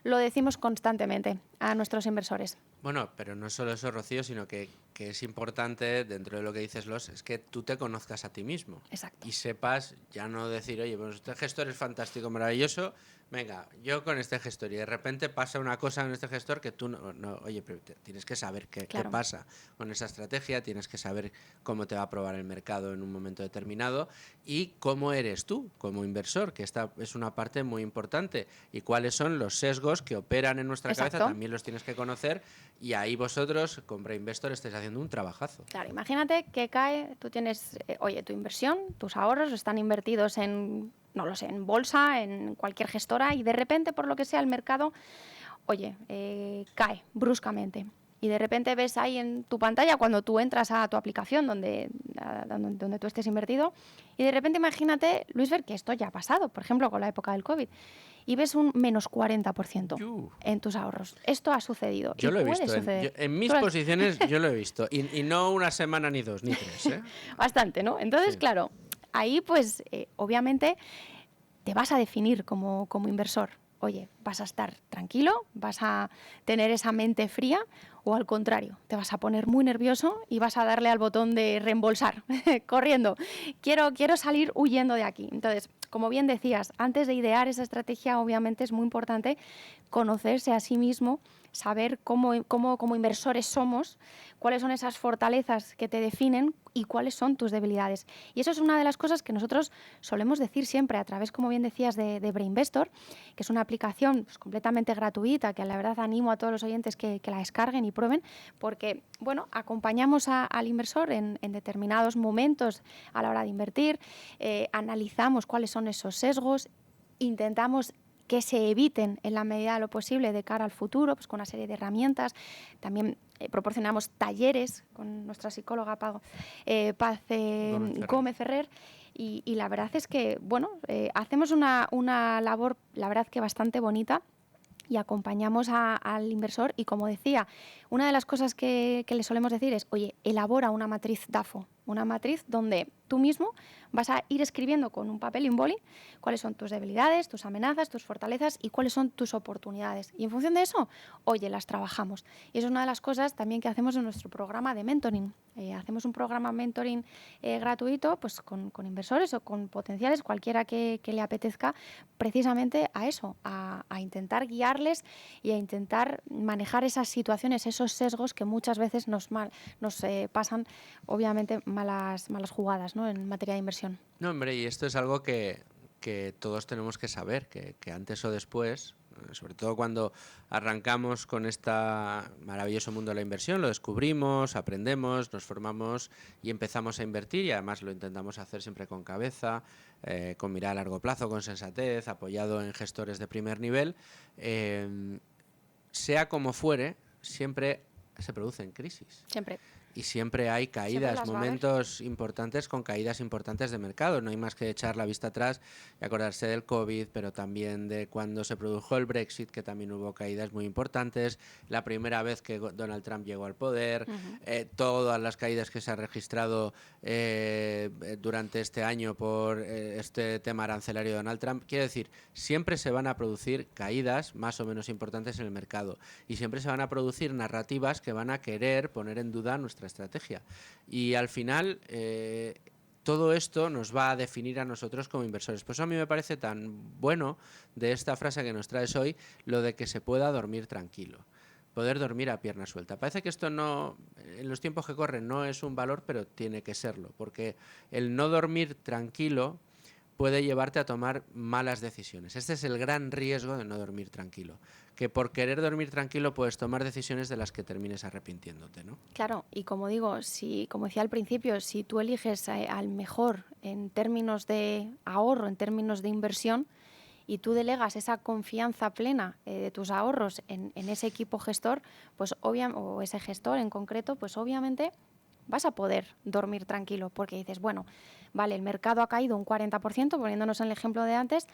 lo decimos constantemente a nuestros inversores. Bueno, pero no solo eso, Rocío, sino que es importante, dentro de lo que dices, es que tú te conozcas a ti mismo. Exacto. Y sepas ya no decir, oye, pues este gestor es fantástico, maravilloso, venga, yo con este gestor, y de repente pasa una cosa en este gestor que tú no oye, pero tienes que saber qué pasa con esa estrategia, tienes que saber cómo te va a aprobar el mercado en un momento determinado y cómo eres tú como inversor, que esta es una parte muy importante, y cuáles son los sesgos que operan en nuestra cabeza, también los tienes que conocer, y ahí vosotros, con Brainvestor, estáis haciendo un trabajazo. Claro, imagínate que tú tienes, oye, tu inversión, tus ahorros están invertidos en, no lo sé, en bolsa, en cualquier gestora y de repente, por lo que sea, el mercado, oye, cae bruscamente. Y de repente ves ahí en tu pantalla, cuando tú entras a tu aplicación donde tú estés invertido, y de repente imagínate, Luis, ver que esto ya ha pasado, por ejemplo, con la época del COVID, y ves un menos 40% en tus ahorros. Esto ha sucedido. Yo lo he visto. En mis posiciones yo lo he visto. Y no una semana, ni 2, ni 3. ¿eh? Bastante, ¿no? Entonces, sí. Claro, ahí pues obviamente te vas a definir como inversor. Oye, ¿vas a estar tranquilo? ¿Vas a tener esa mente fría? O al contrario, te vas a poner muy nervioso y vas a darle al botón de reembolsar, corriendo. Quiero salir huyendo de aquí. Entonces, como bien decías, antes de idear esa estrategia, obviamente es muy importante conocerse a sí mismo, saber cómo como inversores somos, cuáles son esas fortalezas que te definen y cuáles son tus debilidades. Y eso es una de las cosas que nosotros solemos decir siempre a través, como bien decías, de Brainvestor, que es una aplicación pues, completamente gratuita, que la verdad animo a todos los oyentes que la descarguen y prueben, porque bueno, acompañamos al inversor en determinados momentos a la hora de invertir, analizamos cuáles son esos sesgos, intentamos que se eviten en la medida de lo posible de cara al futuro, pues con una serie de herramientas. También proporcionamos talleres con nuestra psicóloga Paz Gómez Ferrer y la verdad es que bueno, hacemos una labor, la verdad que bastante bonita y acompañamos al inversor y como decía, una de las cosas que le solemos decir es, oye, elabora una matriz DAFO, una matriz donde tú mismo vas a ir escribiendo con un papel y un boli cuáles son tus debilidades, tus amenazas, tus fortalezas y cuáles son tus oportunidades. Y en función de eso, oye, las trabajamos. Y eso es una de las cosas también que hacemos en nuestro programa de mentoring. Hacemos un programa mentoring gratuito pues con inversores o con potenciales, cualquiera que le apetezca, precisamente a eso, a intentar guiarles y a intentar manejar esas situaciones, esos sesgos que muchas veces nos pasan, obviamente, malas jugadas, ¿no? En materia de inversión. No, hombre, y esto es algo que todos tenemos que saber, que antes o después sobre todo cuando arrancamos con este maravilloso mundo de la inversión, lo descubrimos, aprendemos, nos formamos y empezamos a invertir, y además lo intentamos hacer siempre con cabeza, con mirada a largo plazo, con sensatez, apoyado en gestores de primer nivel. Sea como fuere, siempre se producen crisis. Siempre. Y siempre hay caídas, momentos importantes con caídas importantes de mercado. No hay más que echar la vista atrás y acordarse del COVID, pero también de cuando se produjo el Brexit, que también hubo caídas muy importantes. La primera vez que Donald Trump llegó al poder, todas las caídas que se han registrado durante este año por este tema arancelario de Donald Trump. Quiero decir, siempre se van a producir caídas más o menos importantes en el mercado, y siempre se van a producir narrativas que van a querer poner en duda nuestra estrategia, y al final todo esto nos va a definir a nosotros como inversores. Por eso a mí me parece tan bueno de esta frase que nos traes hoy, lo de que se pueda dormir tranquilo, poder dormir a pierna suelta. Parece que esto no, en los tiempos que corren, no es un valor, pero tiene que serlo, porque el no dormir tranquilo puede llevarte a tomar malas decisiones. Este es el gran riesgo de no dormir tranquilo, que por querer dormir tranquilo puedes tomar decisiones de las que termines arrepintiéndote, ¿no? Claro, y como digo, como decía al principio, si tú eliges al mejor en términos de ahorro, en términos de inversión, y tú delegas esa confianza plena de tus ahorros en ese equipo gestor, pues o ese gestor en concreto, pues obviamente vas a poder dormir tranquilo, porque dices, bueno, vale, el mercado ha caído un 40%, poniéndonos en el ejemplo de antes,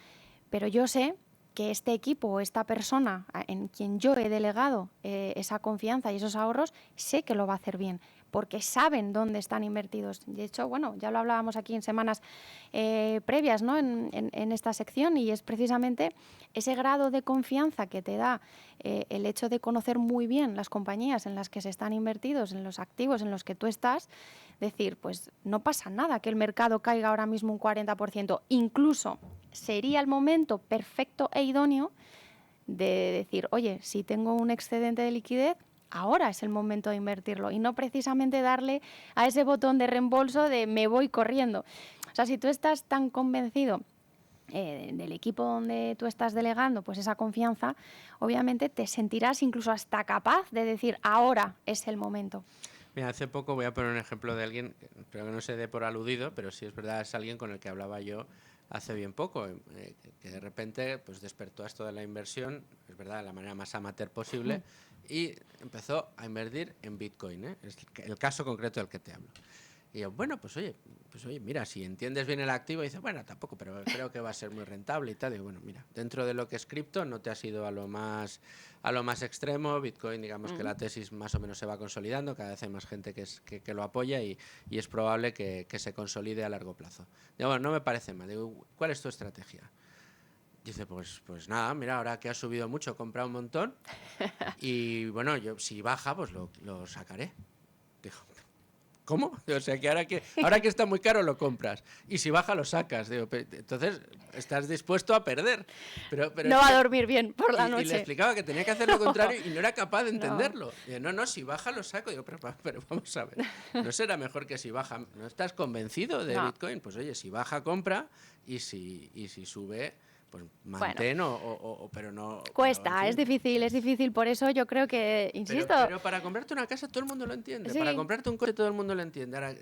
pero yo sé que este equipo o esta persona en quien yo he delegado esa confianza y esos ahorros, sé que lo va a hacer bien, porque saben dónde están invertidos. De hecho, bueno, ya lo hablábamos aquí en semanas previas, ¿no? en esta sección, y es precisamente ese grado de confianza que te da el hecho de conocer muy bien las compañías en las que se están invertidos, en los activos en los que tú estás, decir, pues no pasa nada que el mercado caiga ahora mismo un 40%, incluso sería el momento perfecto e idóneo de decir, oye, si tengo un excedente de liquidez, ahora es el momento de invertirlo, y no precisamente darle a ese botón de reembolso de me voy corriendo. O sea, si tú estás tan convencido del equipo donde tú estás delegando pues esa confianza, obviamente te sentirás incluso hasta capaz de decir, ahora es el momento. Mira, hace poco voy a poner un ejemplo de alguien, espero que no se dé por aludido, pero sí es verdad, es alguien con el que hablaba yo hace bien poco, que de repente pues despertó a esto de la inversión, es verdad, de la manera más amateur posible, y empezó a invertir en Bitcoin, ¿eh? Es el caso concreto del que te hablo. Y yo, bueno, pues oye, mira, si entiendes bien el activo, dice, bueno, tampoco, pero creo que va a ser muy rentable y tal. Digo, bueno, mira, dentro de lo que es cripto no te has ido a lo más extremo. Bitcoin, digamos que la tesis más o menos se va consolidando, cada vez hay más gente que lo apoya, y es probable que se consolide a largo plazo. Digo, bueno, no me parece mal. Digo, ¿cuál es tu estrategia? Dice, pues nada, mira, ahora que ha subido mucho, he comprado un montón y bueno, yo si baja, pues lo sacaré. Digo, ¿cómo? O sea, que ahora que está muy caro lo compras y si baja lo sacas. Digo, entonces estás dispuesto a perder. Pero no va a dormir bien por la noche. Y le explicaba que tenía que hacer lo contrario y no era capaz de entenderlo. Digo, no, si baja lo saco. Digo, pero vamos a ver, ¿no será mejor que si baja? ¿No estás convencido de Bitcoin? Pues oye, si baja, compra, y si sube, pues mantén, bueno, pero no... Cuesta, no, en fin, es difícil, por eso yo creo que, insisto... Pero para comprarte una casa todo el mundo lo entiende, sí. Para comprarte un coche todo el mundo lo entiende. Ahora,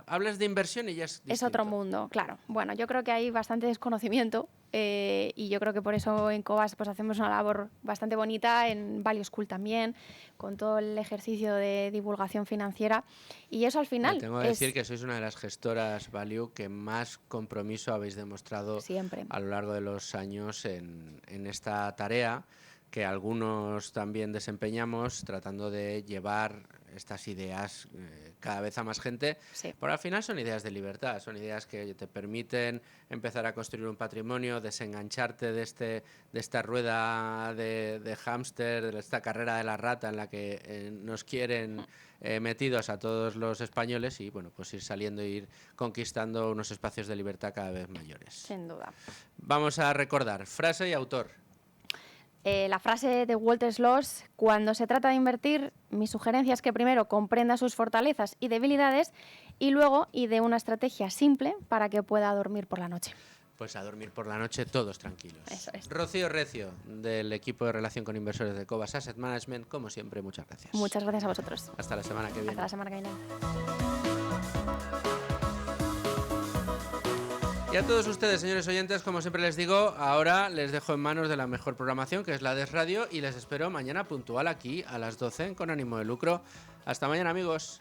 hablas de inversión y ya es distinto. Es otro mundo, claro. Bueno, yo creo que hay bastante desconocimiento y yo creo que por eso en Cobas pues hacemos una labor bastante bonita, en Value School también, con todo el ejercicio de divulgación financiera, y eso al final... Tengo que decir que sois una de las gestoras Value que más compromiso habéis demostrado siempre a lo largo de los años en esta tarea, que algunos también desempeñamos tratando de llevar estas ideas cada vez a más gente, sí. Pero al final son ideas de libertad, son ideas que te permiten empezar a construir un patrimonio, desengancharte de esta rueda de hámster, de esta carrera de la rata en la que nos quieren metidos a todos los españoles, y bueno, pues ir saliendo e ir conquistando unos espacios de libertad cada vez mayores. Sin duda. Vamos a recordar, frase y autor. La frase de Walter Schloss: cuando se trata de invertir, mi sugerencia es que primero comprenda sus fortalezas y debilidades y luego idee una estrategia simple para que pueda dormir por la noche. Pues a dormir por la noche todos tranquilos. Eso es. Rocío Recio, del equipo de relación con inversores de Cobas Asset Management, como siempre, muchas gracias. Muchas gracias a vosotros. Hasta la semana que viene. Hasta la semana que viene. Y a todos ustedes, señores oyentes, como siempre les digo, ahora les dejo en manos de la mejor programación, que es la de Radio, y les espero mañana puntual aquí a las 12 Con Ánimo de Lucro. Hasta mañana, amigos.